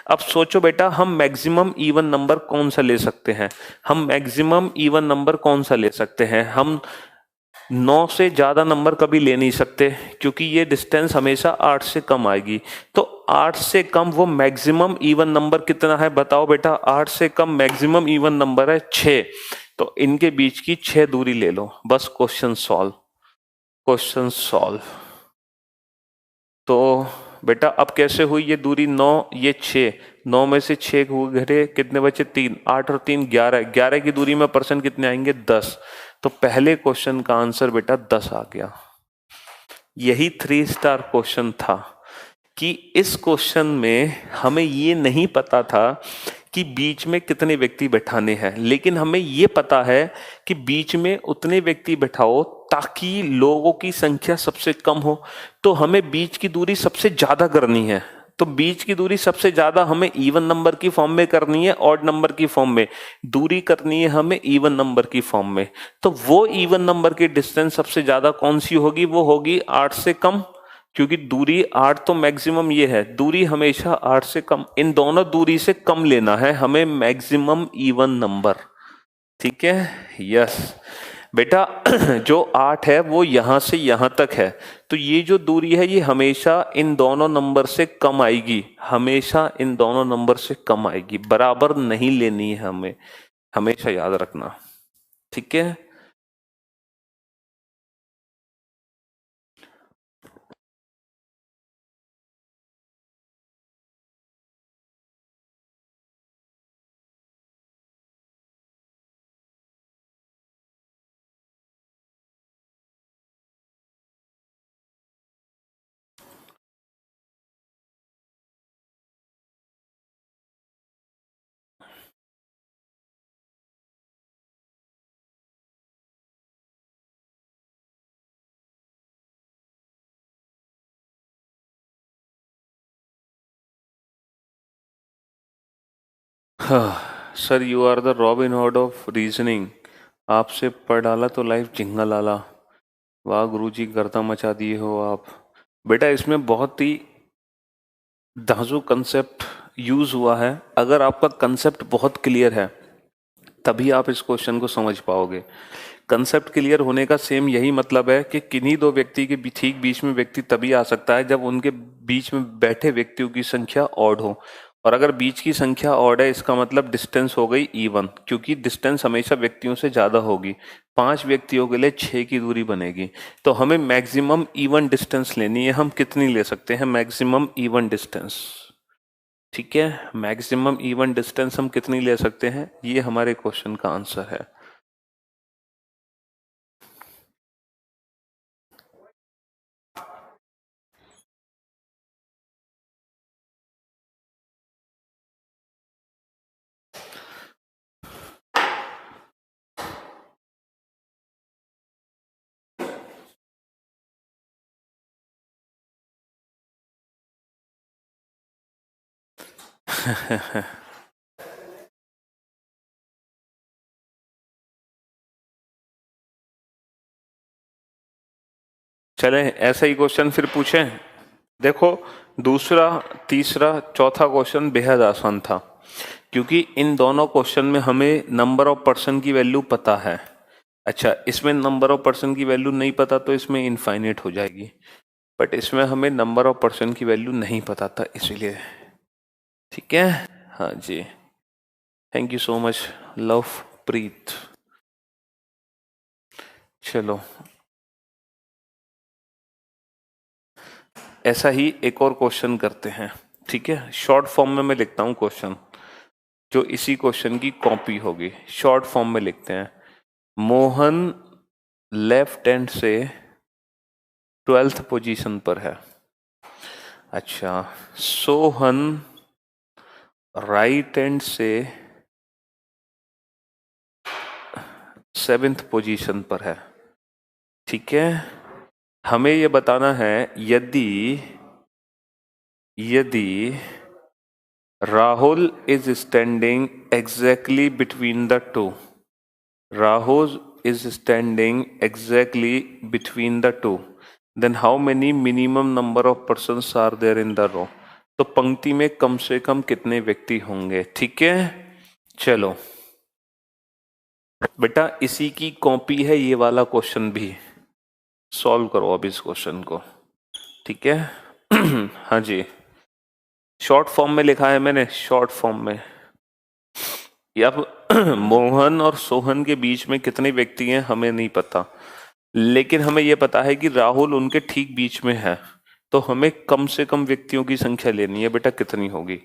अब सोचो बेटा, हम मैक्सिमम इवन नंबर कौन सा ले सकते हैं? हम मैक्सिमम इवन नंबर कौन सा ले सकते हैं? हम 9 से ज्यादा नंबर कभी ले नहीं सकते, क्योंकि ये डिस्टेंस हमेशा 8 से कम आएगी। तो 8 से कम वो मैक्सिमम इवन नंबर कितना है बताओ बेटा? 8 से कम मैक्सिमम इवन नंबर है 6। तो इनके बीच की 6 दूरी ले लो, बस क्वेश्चन सॉल्व, क्वेश्चन सॉल्व। तो बेटा अब कैसे हुई ये दूरी? 9, ये 6, 9 में से 6 घटे कितने बचे? 3, 8 और 3 11, 11 की दूरी में पर्सन कितने आएंगे? 10। तो पहले क्वेश्चन का आंसर बेटा 10 आ गया। यही 3 स्टार क्वेश्चन था कि इस क्वेश्चन में हमें ये नहीं पता था कि बीच में कितने व्यक्ति बैठाने हैं, लेकिन हमें ये पता है कि बीच में उतने व्यक्ति बैठाओ ताकि लोगों की संख्या सबसे कम हो। तो हमें बीच की दूरी सबसे ज्यादा करनी है, तो बीच की दूरी सबसे ज्यादा हमें इवन नंबर की फॉर्म में करनी है, ऑड नंबर की फॉर्म में दूरी करनी है हमें इवन नंबर की फॉर्म में। तो वो इवन नंबर की डिस्टेंस सबसे ज्यादा कौन सी होगी? वो होगी 8 से कम, क्योंकि दूरी 8 तो मैक्सिमम ये है, दूरी हमेशा 8 से कम, इन दोनों दूरी से कम लेना है हमें मैक्सिमम इवन नंबर। ठीक है, यस बेटा। जो 8 है वो यहां से यहां तक है, तो ये जो दूरी है ये हमेशा इन दोनों नंबर से कम आएगी, हमेशा इन दोनों नंबर से कम आएगी, बराबर नहीं लेनी है हमें, हमेशा याद रखना। ठीक है, sir you are the Robin Hood of reasoning, आपसे पढ़ डाला तो लाइफ झिंगा लाला। वाह गुरुजी, गर्दा मचा दिए हो आप। बेटा इसमें बहुत ही धांसू कंसेप्ट यूज हुआ है, अगर आपका कंसेप्ट बहुत क्लियर है तभी आप इस क्वेश्चन को समझ पाओगे। कंसेप्ट क्लियर होने का सेम यही मतलब है कि किन्हीं दो व्यक्ति के ठीक बीच में व्यक्ति तभी आ सकता है जब उनके बीच में बैठे व्यक्तियों की संख्या ऑड हो, और अगर बीच की संख्या ऑड है इसका मतलब डिस्टेंस हो गई इवन, क्योंकि डिस्टेंस हमेशा व्यक्तियों से ज्यादा होगी। 5 व्यक्तियों के लिए 6 की दूरी बनेगी, तो हमें मैक्सिमम इवन डिस्टेंस लेनी है। हम कितनी ले सकते हैं मैक्सिमम इवन डिस्टेंस? ठीक है, मैक्सिमम इवन डिस्टेंस हम कितनी ले सकते हैं, ये हमारे क्वेश्चन का आंसर है। चलें ऐसा ही क्वेश्चन फिर पूछें। देखो दूसरा, तीसरा, चौथा क्वेश्चन बेहद आसान था, क्योंकि इन दोनों क्वेश्चन में हमें नंबर ऑफ पर्सन की वैल्यू पता है। अच्छा, इसमें नंबर ऑफ पर्सन की वैल्यू नहीं पता तो इसमें इनफाइनाइट हो जाएगी, बट इसमें हमें नंबर ऑफ पर्सन की वैल्यू नहीं पता था इसीलिए। ठीक है, हाँ जी, thank you so much Lovepreet. चलो ऐसा ही एक और क्वेश्चन करते हैं। ठीक है, शॉर्ट फॉर्म में मैं लिखता हूं क्वेश्चन, जो इसी क्वेश्चन की कॉपी होगी। शॉर्ट फॉर्म में लिखते हैं, मोहन लेफ्ट हैंड से 12th पोजीशन पर है। अच्छा, सोहन राइट हैंड से 7th पोजीशन पर है। ठीक है, हमें यह बताना है यदि यदि Rahul is standing exactly between the to, Rahul is standing exactly between the two, then how many minimum number of persons are there in the row? तो पंक्ति में कम से कम कितने व्यक्ति होंगे? ठीक है, चलो बेटा इसी की कॉपी है ये वाला क्वेश्चन भी, सॉल्व करो अब इस क्वेश्चन को, ठीक है। हाँ जी, शॉर्ट फॉर्म में लिखा है मैंने, शॉर्ट फॉर्म में। अब मोहन और सोहन के बीच में कितने व्यक्ति हैं हमें नहीं पता, लेकिन हमें यह पता है कि राहुल उनके ठीक बीच में है, तो हमें कम से कम व्यक्तियों की संख्या लेनी है बेटा, कितनी होगी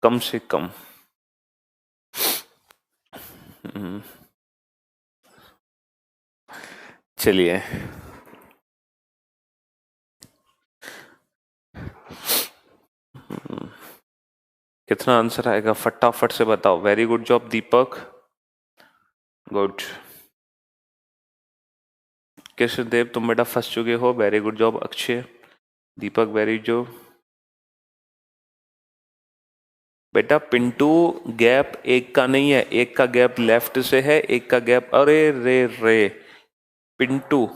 कम से कम। चलिए कितना आंसर आएगा फटाफट से बताओ। वेरी गुड जॉब दीपक, गुड। कृष्णदेव तुम बेटा फंस चुके हो, वेरी गुड जॉब अक्षय। दीपक वेरी जो बेटा पिंटू गैप एक का नहीं है, एक का गैप लेफ्ट से है, एक का गैप, अरे रे रे पिंटू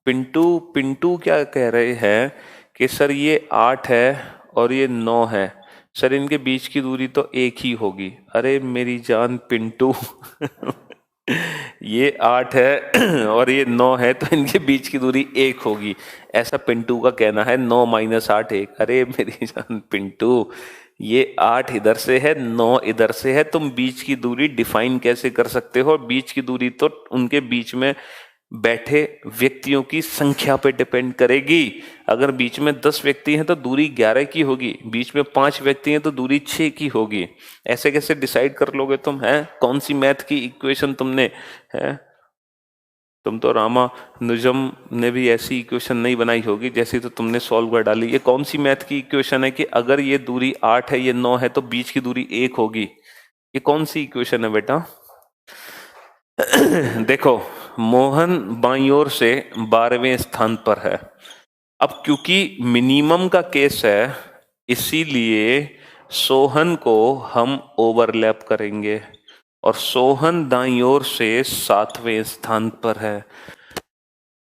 पिंटू पिंटू क्या कह रहे हैं कि सर ये 8 है और ये 9 है, सर इनके बीच की दूरी तो एक ही होगी। अरे मेरी जान पिंटू ये 8 है और ये 9 है, तो इनके बीच की दूरी एक होगी, ऐसा पिंटू का कहना है। 9 - 8 1। अरे मेरी जान पिंटू, ये 8 इधर से है, 9 इधर से है, तुम बीच की दूरी डिफाइन कैसे कर सकते हो? बीच की दूरी तो उनके बीच में बैठे व्यक्तियों की संख्या पे डिपेंड करेगी। अगर बीच में 10 व्यक्ति हैं तो दूरी 11 की होगी, बीच में 5 व्यक्ति हैं तो दूरी 6 की होगी। ऐसे कैसे डिसाइड कर लोगे तुम? हैं कौन सी मैथ की इक्वेशन तुमने है? तुम तो रामानुजम ने भी ऐसी इक्वेशन नहीं बनाई होगी जैसी तो तुमने सॉल्व कर डाली। ये कौन सी मैथ की इक्वेशन है कि अगर ये दूरी 8 है, ये 9 है, तो बीच की दूरी 1 होगी? ये कौन सी इक्वेशन है बेटा? देखो, मोहन बाईं ओर से 12वें स्थान पर है। अब क्योंकि मिनिमम का केस है, इसीलिए सोहन को हम ओवरलैप करेंगे, और सोहन दाईं ओर से 7वें स्थान पर है।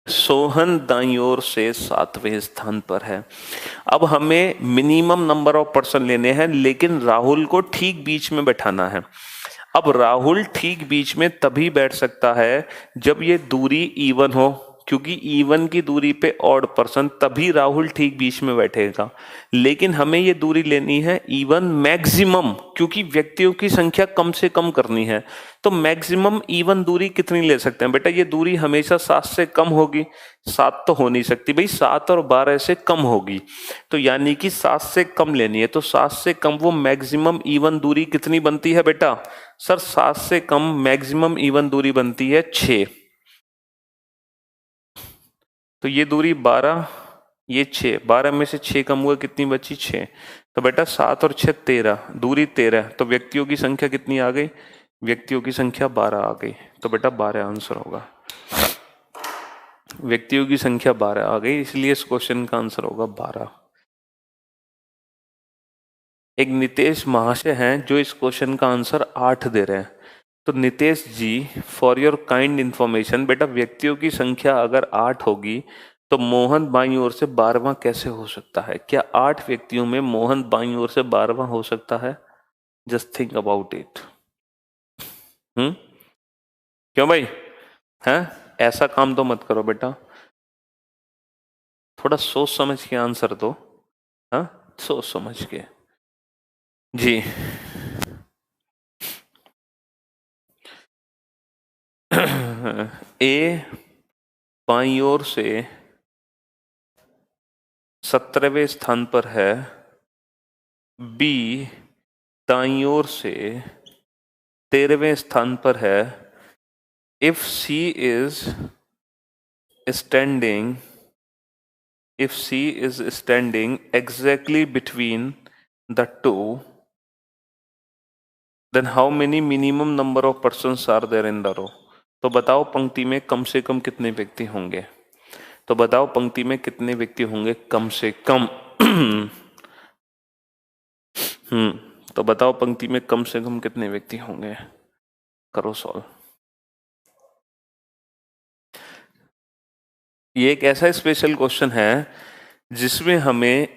सोहन दाईं ओर से 7वें स्थान पर है। अब हमें मिनिमम नंबर ऑफ पर्सन लेने हैं, लेकिन राहुल को ठीक बीच में बैठाना है। अब राहुल ठीक बीच में तभी बैठ सकता है जब ये दूरी इवन हो, क्योंकि इवन की दूरी पे ऑड पर्सन, तभी राहुल ठीक बीच में बैठेगा। लेकिन हमें ये दूरी लेनी है इवन मैक्सिमम, क्योंकि व्यक्तियों की संख्या कम से कम करनी है। तो मैक्सिमम इवन दूरी कितनी ले सकते हैं बेटा? ये दूरी हमेशा 7 से कम होगी। 7 तो हो नहीं सकती भाई, 7 और 12 से कम होगी, तो यानी कि 7 से कम लेनी है। तो 7 से कम वो मैक्सिमम इवन दूरी कितनी बनती है बेटा? सर 7 से कम मैक्सिमम इवन दूरी बनती है 6। तो ये दूरी 12, ये 6, 12 में से 6 कम हुआ, कितनी बची? 6। तो बेटा 7 और 6 13, दूरी 13, तो व्यक्तियों की संख्या कितनी आ गई? व्यक्तियों की संख्या 12 आ गई। तो बेटा 12 आंसर होगा। व्यक्तियों की संख्या 12 आ गई, इसलिए इस क्वेश्चन का आंसर होगा 12। एक नितेश महाशय हैं जो इस क्वेश्चन का आंसर 8 दे रहे हैं। तो नितेश जी, फॉर योर काइंड इंफॉर्मेशन, बेटा व्यक्तियों की संख्या अगर 8 होगी तो मोहन बाईं ओर से 12वां कैसे हो सकता है? क्या 8 व्यक्तियों में मोहन बाईं ओर से 12वां हो सकता है? Just think about it. क्यों भाई? हैं ऐसा काम तो मत करो बेटा, थोड़ा सोच समझ के आंसर दो। हाँ सोच समझ के जी। ए बाईं ओर से 17वें स्थान पर है, बी दाईं ओर से 13वें स्थान पर है। If C is standing exactly between the two, then how many minimum number of persons are there in the row? तो बताओ पंक्ति में कम से कम कितने व्यक्ति होंगे? तो बताओ पंक्ति में कितने व्यक्ति होंगे कम से कम? तो बताओ पंक्ति में कम से कम कितने व्यक्ति होंगे? करो सॉल्व। ये एक ऐसा स्पेशल क्वेश्चन है जिसमें हमें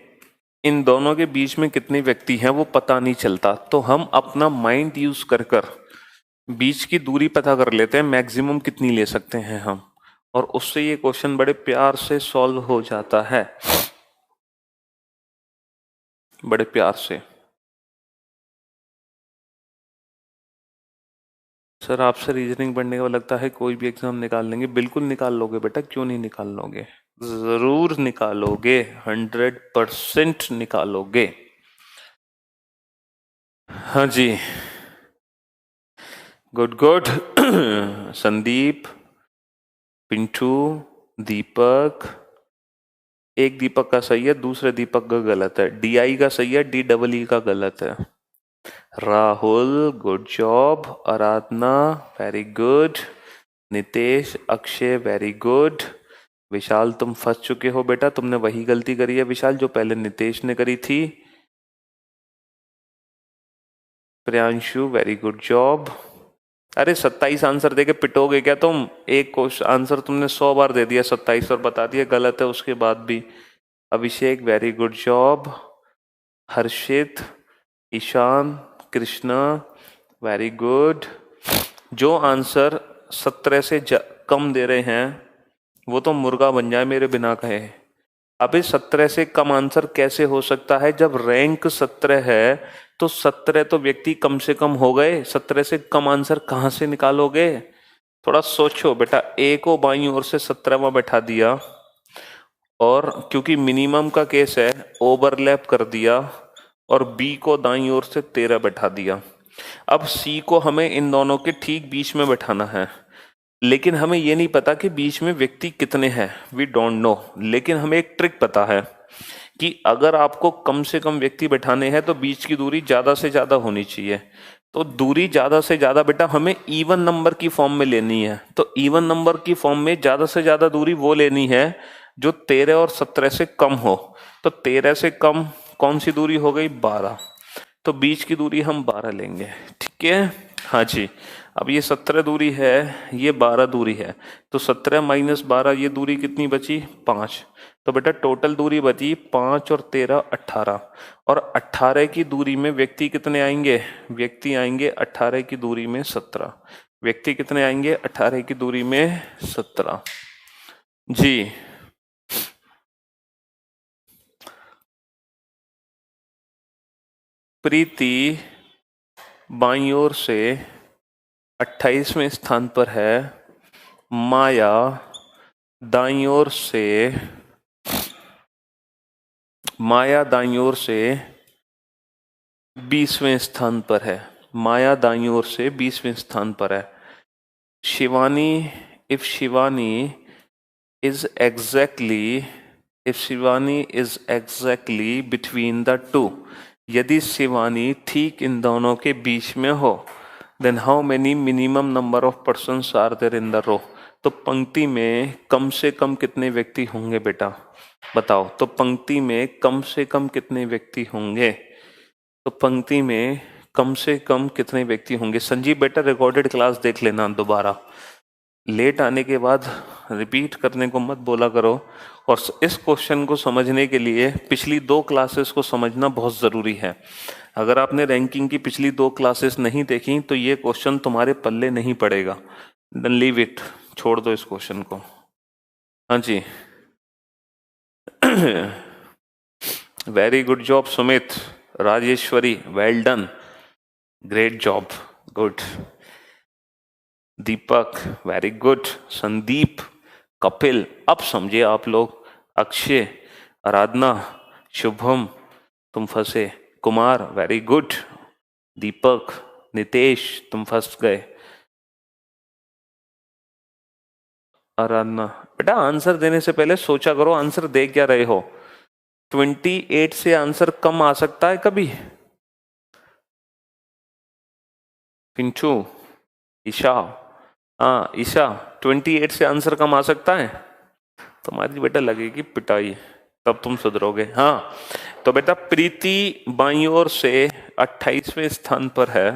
इन दोनों के बीच में कितने व्यक्ति हैं वो पता नहीं चलता, तो हम अपना माइंड यूज कर कर बीच की दूरी पता कर लेते हैं, मैक्सिमम कितनी ले सकते हैं हम, और उससे ये क्वेश्चन बड़े प्यार से सॉल्व हो जाता है, बड़े प्यार से। सर आपसे रीजनिंग पढ़ने का लगता है कोई भी एग्जाम निकाल लेंगे। बिल्कुल निकाल लोगे बेटा, क्यों नहीं निकाल लोगे, जरूर निकालोगे, 100% निकालोगे। हाँ जी, गुड गुड। संदीप, पिंटू, दीपक, एक दीपक का सही है, दूसरे दीपक का गलत है, DI का सही है, DEE का गलत है। Rahul, good job. Aradhana, very good. Nitesh, Akshay, very good. Vishal, तुम फंस चुके हो बेटा, तुमने वही गलती करी है विशाल जो पहले नितेश ने करी थी। Priyanshu, very good job. अरे 27 आंसर देके पिटोगे क्या तुम? एक क्वेश्चन आंसर तुमने 100 बार दे दिया, 27 और बता दिया गलत है उसके बाद भी। अभिषेक, वेरी गुड जॉब। हर्षित, ईशान, कृष्णा, वेरी गुड। जो आंसर 17 से कम दे रहे हैं वो तो मुर्गा बन जाए मेरे बिना कहे। अभी 17 से कम आंसर कैसे हो सकता है? जब रैंक 17 है तो 17 तो व्यक्ति कम से कम हो गए, 17 से कम आंसर कहां से निकालोगे? थोड़ा सोचो बेटा। ए को बाईं ओर से 17वां बैठा दिया, और क्योंकि मिनिमम का केस है ओवरलैप कर दिया, और बी को दाईं ओर से 13 बैठा दिया। अब सी को हमें इन दोनों के ठीक बीच में बैठाना है, लेकिन हमें ये नहीं पता कि बीच में व्यक्ति कितने हैं, वी डोंट नो। लेकिन हमें एक ट्रिक पता है कि अगर आपको कम से कम व्यक्ति बैठाने हैं तो बीच की दूरी ज्यादा से ज्यादा होनी चाहिए। तो दूरी ज्यादा से ज्यादा बेटा हमें इवन नंबर की फॉर्म में लेनी है। तो इवन नंबर की फॉर्म में ज्यादा से ज्यादा दूरी वो लेनी है जो 13 और 17 से कम हो। तो 13 से कम कौन सी दूरी हो गई? 12। तो बीच की दूरी हम 12 लेंगे, ठीक है? हाँ जी। अब ये 17 दूरी है, ये 12 दूरी है, तो 17 माइनस 12 ये दूरी कितनी बची? 5। तो बेटा टोटल दूरी बची 5 और 13 18, और 18 की दूरी में व्यक्ति कितने आएंगे? व्यक्ति आएंगे 18 की दूरी में 17। व्यक्ति कितने आएंगे 18 की दूरी में? 17 जी। प्रीति बाईं ओर से 28वें स्थान पर है, माया दाईं ओर से 20वें स्थान पर है। माया दाईं ओर से 20वें स्थान पर है। Shivani, if Shivani is exactly between the two, यदि शिवानी ठीक इन दोनों के बीच में हो, then how many minimum number of persons are there in the row. तो पंक्ति में कम से कम कितने व्यक्ति होंगे बेटा? बताओ। तो पंक्ति में कम से कम कितने व्यक्ति होंगे? तो पंक्ति में कम से कम कितने व्यक्ति होंगे? संजीव बेटा रिकॉर्डेड क्लास देख लेना दोबारा, लेट आने के बाद रिपीट करने को मत बोला करो। और इस क्वेश्चन को समझने के लिए पिछली 2 क्लासेस को समझना बहुत ज़रूरी है। अगर आपने रैंकिंग की पिछली 2 क्लासेस नहीं देखी तो ये क्वेश्चन तुम्हारे पल्ले नहीं पड़ेगा। देन लीव इट, छोड़ दो इस क्वेश्चन को। हाँ जी। Very good job Sumit. Rajeshwari, well done, great job, good. Deepak, very good. Sandeep, Kapil, अब समझे आप लोग। अक्षय, आराधना, शुभम, तुम फंसे। Kumar, very good. दीपक, नितेश, तुम फंस गए। आराधना बेटा आंसर देने से पहले सोचा करो आंसर दे क्या रहे हो। 28 से आंसर कम आ सकता है कभी? पिंचू, ईशा, हाँ ईशा, 28 से आंसर कम आ सकता है? तुम्हारी बेटा लगेगी पिटाई, तब तुम सुधरोगे। हाँ तो बेटा प्रीति बाईं ओर से 28वें स्थान पर है,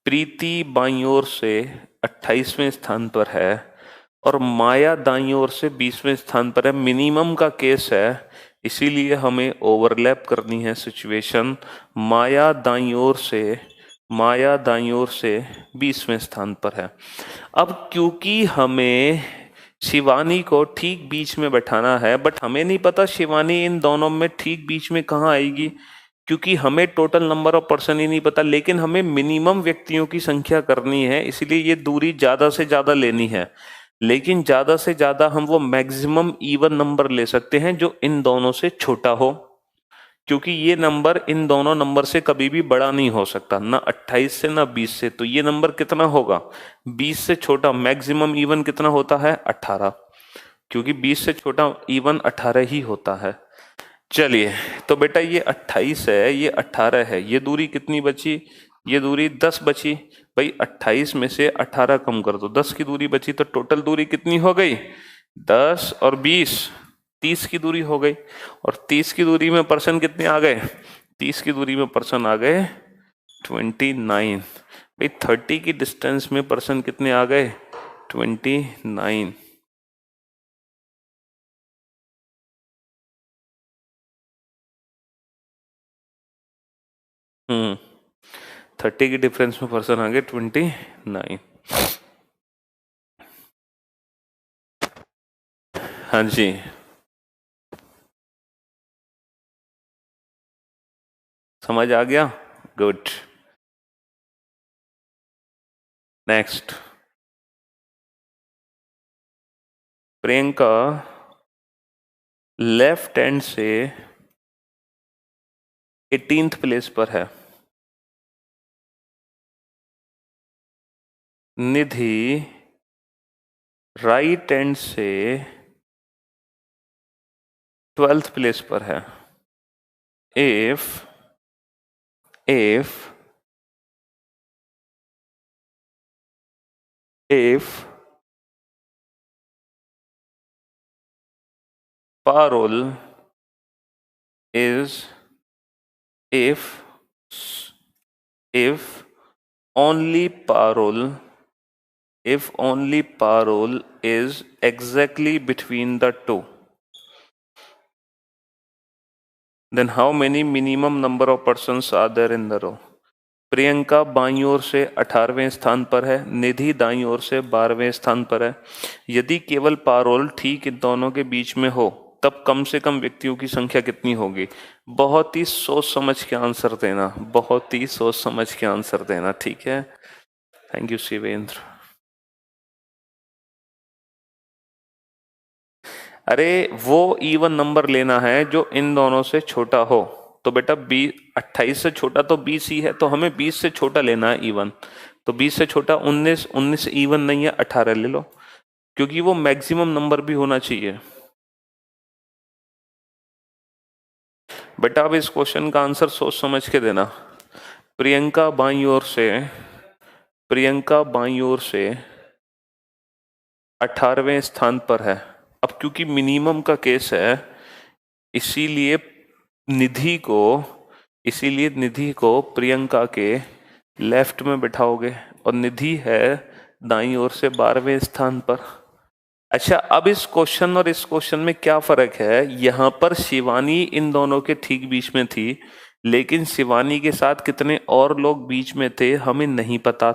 प्रीति बाईं ओर से 28वें स्थान पर है और माया दाईं ओर से 20वें स्थान पर है। मिनिमम का केस है, इसीलिए हमें ओवरलैप करनी है सिचुएशन। माया दाईं ओर से 20वें स्थान पर है। अब क्योंकि हमें शिवानी को ठीक बीच में बैठाना है, बट हमें नहीं पता शिवानी इन दोनों में ठीक बीच में कहाँ आएगी, क्योंकि हमें टोटल नंबर ऑफ पर्सन ही नहीं पता, लेकिन हमें मिनिमम व्यक्तियों की संख्या करनी है, इसलिए ये दूरी ज्यादा से ज्यादा लेनी है। लेकिन ज्यादा से ज्यादा हम वो मैक्सिमम इवन नंबर ले सकते हैं जो इन दोनों से छोटा हो, क्योंकि ये नंबर इन दोनों नंबर से कभी भी बड़ा नहीं हो सकता, ना 28 से ना 20 से। तो ये नंबर कितना होगा, 20 से छोटा। मैक्सिमम इवन कितना होता है, 18, क्योंकि 20 से छोटा इवन 18 ही होता है। चलिए, तो बेटा ये 28 है, ये 18 है, ये दूरी कितनी बची, ये दूरी 10 बची। भाई 28 में से 18 कम कर दो, 10 की दूरी बची, तो टोटल दूरी कितनी हो गई, 10 और 20, 30 की दूरी हो गई। और 30 की दूरी में पर्सन कितने आ गए, 30 की दूरी में पर्सन आ गए 29। भाई 30 की डिस्टेंस में पर्सन कितने आ गए, 29। 30 की डिफरेंस में पर्सन आ गए 29। हाँ जी, समझ आ गया, good. Next, Priyanka left hand से 18th प्लेस पर है, निधि राइट हैंड से 12th प्लेस पर है। if Parul is if only Parul is exactly between the two, then how many minimum number of persons are there in the row? Priyanka बाईं ओर से 18वें स्थान पर है, निधि दाईं ओर से 12वें स्थान पर है। यदि केवल पारोल ठीक इन दोनों के बीच में हो, तब कम से कम व्यक्तियों की संख्या कितनी होगी? बहुत ही सोच समझ के आंसर देना, बहुत ही सोच समझ के आंसर देना, ठीक है। Thank you Shivendra. अरे वो इवन नंबर लेना है जो इन दोनों से छोटा हो। तो बेटा 28 से छोटा तो 20 ही है, तो हमें 20 से छोटा लेना है इवन। तो 20 से छोटा 19, 19 इवन नहीं है, 18 ले लो, क्योंकि वो मैक्सिमम नंबर भी होना चाहिए। बेटा अब इस क्वेश्चन का आंसर सोच समझ के देना। प्रियंका बाईं ओर से 18वें स्थान पर है। अब क्योंकि मिनिमम का केस है, इसीलिए निधि को प्रियंका के लेफ्ट में बिठाओगे, और निधि है दाईं ओर से 12वें स्थान पर। अच्छा, अब इस क्वेश्चन और इस क्वेश्चन में क्या फर्क है? यहां पर शिवानी इन दोनों के ठीक बीच में थी, लेकिन शिवानी के साथ कितने और लोग बीच में थे हमें नहीं पता।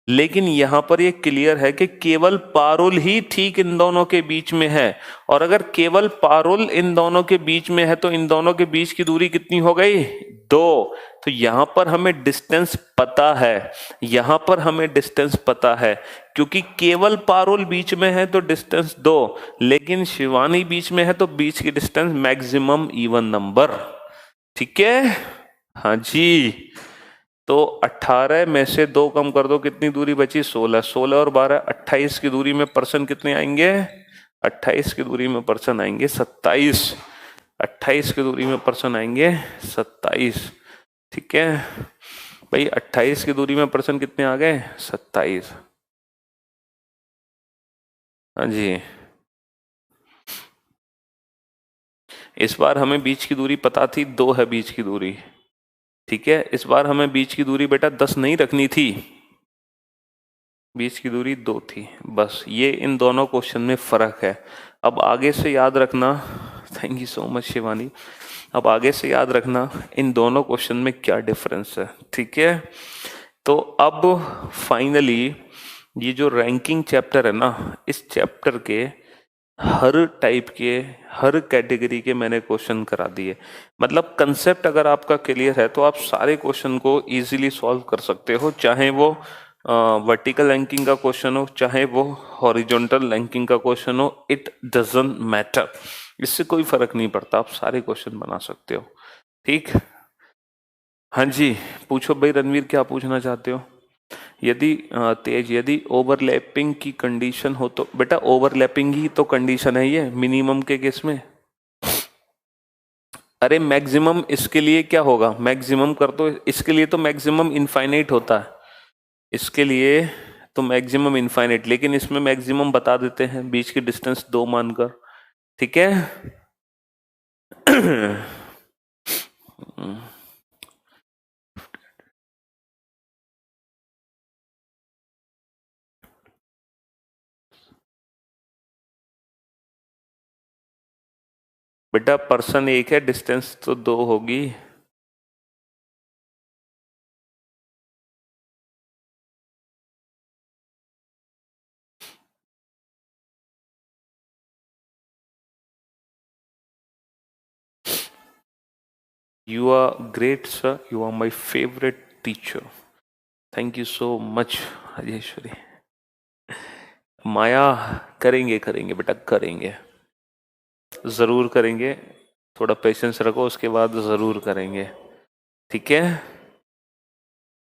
लेकिन यहां पर ये क्लियर है कि केवल पारुल ही ठीक इन दोनों के बीच में है, और अगर केवल पारुल इन दोनों के बीच में है तो इन दोनों के बीच की दूरी कितनी हो गई? 2। तो यहां पर हमें डिस्टेंस पता है, क्योंकि केवल पारुल बीच में है तो डिस्टेंस 2, लेकिन शिवानी बीच में है तो बीच की डिस्टेंस मैक्सिमम इवन नंबर, ठीक है। हाँ जी, तो 18 में से 2 कम कर दो, कितनी दूरी बची? 16। 16 और 12 28 की दूरी में पर्सन कितने आएंगे? 28 की दूरी में पर्सन आएंगे 27। 28 की दूरी में पर्सन आएंगे 27, ठीक है भाई। 28 की दूरी में पर्सन कितने आ गए? 27। हाँ जी, इस बार हमें बीच की दूरी पता थी 2 है बीच की दूरी, ठीक है। इस बार हमें बीच की दूरी बेटा 10 नहीं रखनी थी, बीच की दूरी 2 थी बस। ये इन दोनों क्वेश्चन में फर्क है। अब आगे से याद रखना, thank you so much Shivani, अब आगे से याद रखना इन दोनों क्वेश्चन में क्या डिफरेंस है, ठीक है। तो अब फाइनली ये जो रैंकिंग चैप्टर है ना, इस चैप्टर के हर टाइप के, हर कैटेगरी के मैंने क्वेश्चन करा दिए। मतलब कंसेप्ट अगर आपका क्लियर है तो आप सारे क्वेश्चन को इजीली सॉल्व कर सकते हो, चाहे वो वर्टिकल रैंकिंग का क्वेश्चन हो, चाहे वो हॉरिजॉन्टल रैंकिंग का क्वेश्चन हो, इट डजंट मैटर, इससे कोई फर्क नहीं पड़ता, आप सारे क्वेश्चन बना सकते हो, ठीक। हाँ जी, पूछो भाई रणवीर, क्या पूछना चाहते हो। यदि तेज, यदि ओवरलैपिंग की कंडीशन हो तो बेटा ओवरलैपिंग ही तो कंडीशन है ये मिनिमम के केस में। अरे मैक्सिमम इसके लिए क्या होगा, मैक्सिमम कर दो, इसके लिए तो मैक्सिमम इनफाइनाइट होता है, इसके लिए तो मैक्सिमम इनफाइनाइट, लेकिन इसमें मैक्सिमम बता देते हैं बीच की डिस्टेंस 2 मानकर, ठीक है। बेटा पर्सन एक है, डिस्टेंस तो 2 होगी। You are great, sir. You are my favorite teacher. Thank you so much, Rajeshwari. माया, करेंगे करेंगे बेटा, करेंगे, जरूर करेंगे, थोड़ा पेशेंस रखो, उसके बाद जरूर करेंगे, ठीक है।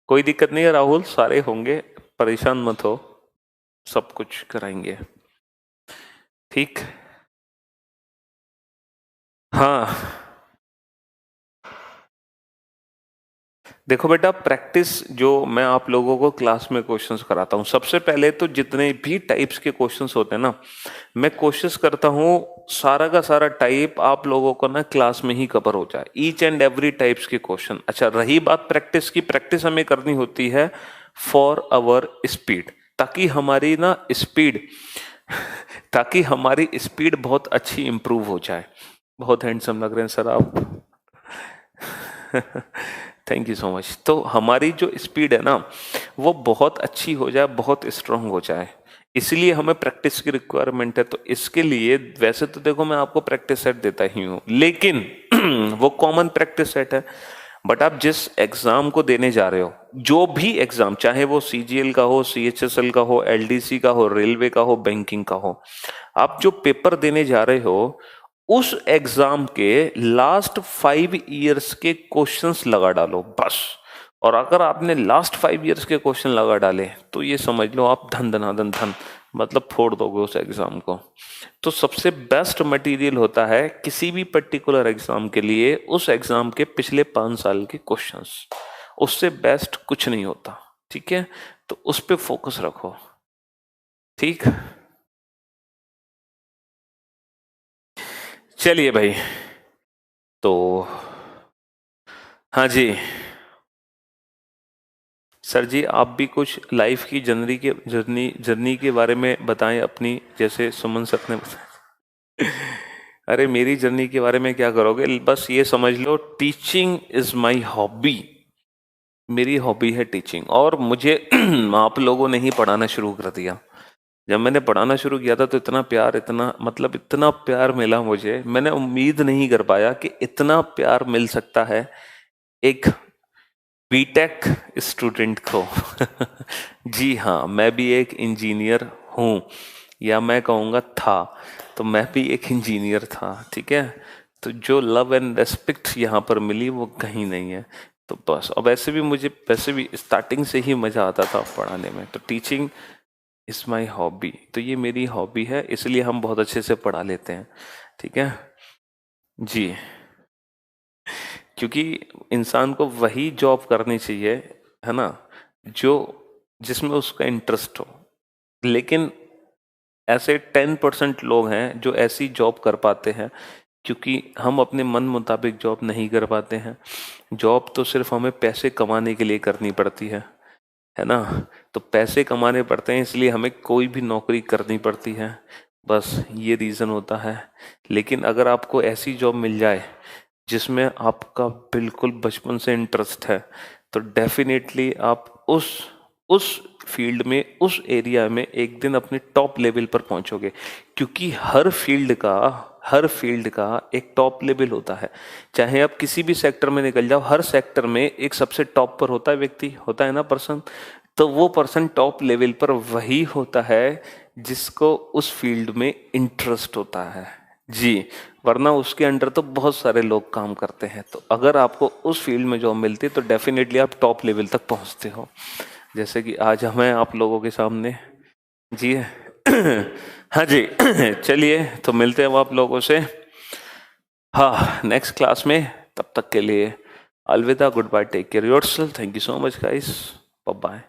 कोई दिक्कत नहीं है राहुल, सारे होंगे, परेशान मत हो, सब कुछ कराएंगे, ठीक। हाँ देखो बेटा, प्रैक्टिस जो मैं आप लोगों को क्लास में क्वेश्चंस कराता हूँ, सबसे पहले तो जितने भी टाइप्स के क्वेश्चंस होते हैं ना, मैं कोशिश करता हूँ सारा का सारा टाइप आप लोगों को ना क्लास में ही कवर हो जाए, ईच एंड एवरी टाइप्स के क्वेश्चन। अच्छा, रही बात प्रैक्टिस की, प्रैक्टिस हमें करनी होती है फॉर आवर स्पीड, ताकि हमारी ना स्पीड ताकि हमारी स्पीड बहुत अच्छी इंप्रूव हो जाए। बहुत हैंडसम लग रहे हैं सर आप। Thank you so much. तो हमारी जो स्पीड है ना वो बहुत अच्छी हो जाए, बहुत स्ट्रांग हो जाए, इसलिए हमें प्रैक्टिस की रिक्वायरमेंट है। तो इसके लिए वैसे तो देखो मैं आपको प्रैक्टिस सेट देता ही हूँ, लेकिन वो कॉमन प्रैक्टिस सेट है। बट आप जिस एग्जाम को देने जा रहे हो, जो भी एग्जाम, चाहे वो सीजीएल का हो, सीएचएसएल का हो, एलडीसी का हो, रेलवे का हो, बैंकिंग का हो, आप जो पेपर देने जा रहे हो उस एग्जाम के लास्ट 5 इयर्स के क्वेश्चंस लगा डालो बस। और अगर आपने लास्ट 5 इयर्स के क्वेश्चन लगा डाले तो ये समझ लो आप धन धनाधन धन, मतलब फोड़ दोगे उस एग्जाम को। तो सबसे बेस्ट मटेरियल होता है किसी भी पर्टिकुलर एग्जाम के लिए उस एग्जाम के पिछले 5 साल के क्वेश्चंस, उससे बेस्ट कुछ नहीं होता, ठीक है। तो उस पर फोकस रखो, ठीक। चलिए भाई, तो हाँ जी सर जी, आप भी कुछ लाइफ की जर्नी के बारे में बताएं अपनी, जैसे सुमन सर ने बताया। अरे मेरी जर्नी के बारे में क्या करोगे, बस ये समझ लो टीचिंग इज माय हॉबी, मेरी हॉबी है टीचिंग। और मुझे आप लोगों ने ही पढ़ाना शुरू कर दिया। जब मैंने पढ़ाना शुरू किया था तो इतना प्यार, इतना मतलब इतना प्यार मिला मुझे, मैंने उम्मीद नहीं कर पाया कि इतना प्यार मिल सकता है एक बीटेक स्टूडेंट को। जी हाँ, मैं भी एक इंजीनियर हूँ, या मैं कहूँगा था, तो मैं भी एक इंजीनियर था, ठीक है। तो जो लव एंड रेस्पेक्ट यहाँ पर मिली वो कहीं नहीं है। तो बस, अब वैसे भी मुझे वैसे भी स्टार्टिंग से ही मज़ा आता था पढ़ाने में। तो टीचिंग इज़ माई हॉबी, तो ये मेरी हॉबी है, इसलिए हम बहुत अच्छे से पढ़ा लेते हैं, ठीक है जी। क्योंकि इंसान को वही जॉब करनी चाहिए, है ना, जो जिसमें उसका इंटरेस्ट हो। लेकिन ऐसे 10% लोग हैं जो ऐसी जॉब कर पाते हैं क्योंकि हम अपने मन मुताबिक जॉब नहीं कर पाते हैं। जॉब तो सिर्फ हमें पैसे कमाने के लिए करनी पड़ती है ना। तो पैसे कमाने पड़ते हैं, इसलिए हमें कोई भी नौकरी करनी पड़ती है, बस ये रीज़न होता है। लेकिन अगर आपको ऐसी जॉब मिल जाए जिसमें आपका बिल्कुल बचपन से इंटरेस्ट है, तो डेफिनेटली आप उस फील्ड में, उस एरिया में एक दिन अपने टॉप लेवल पर पहुंचोगे। क्योंकि हर फील्ड का एक टॉप लेवल होता है। चाहे आप किसी भी सेक्टर में निकल जाओ, हर सेक्टर में एक सबसे टॉप पर होता है व्यक्ति, होता है ना पर्सन। तो वो पर्सन टॉप लेवल पर वही होता है जिसको उस फील्ड में इंटरेस्ट होता है जी, वरना उसके अंडर तो बहुत सारे लोग काम करते हैं। तो अगर आपको उस फील्ड में जॉब मिलती है तो डेफिनेटली आप टॉप लेवल तक पहुंचते हो, जैसे कि आज हमें आप लोगों के सामने जी। हाँ जी। चलिए तो मिलते हैं आप लोगों से हाँ नेक्स्ट क्लास में। तब तक के लिए अलविदा, good bye, take care yourself, thank you so much guys, bye bye.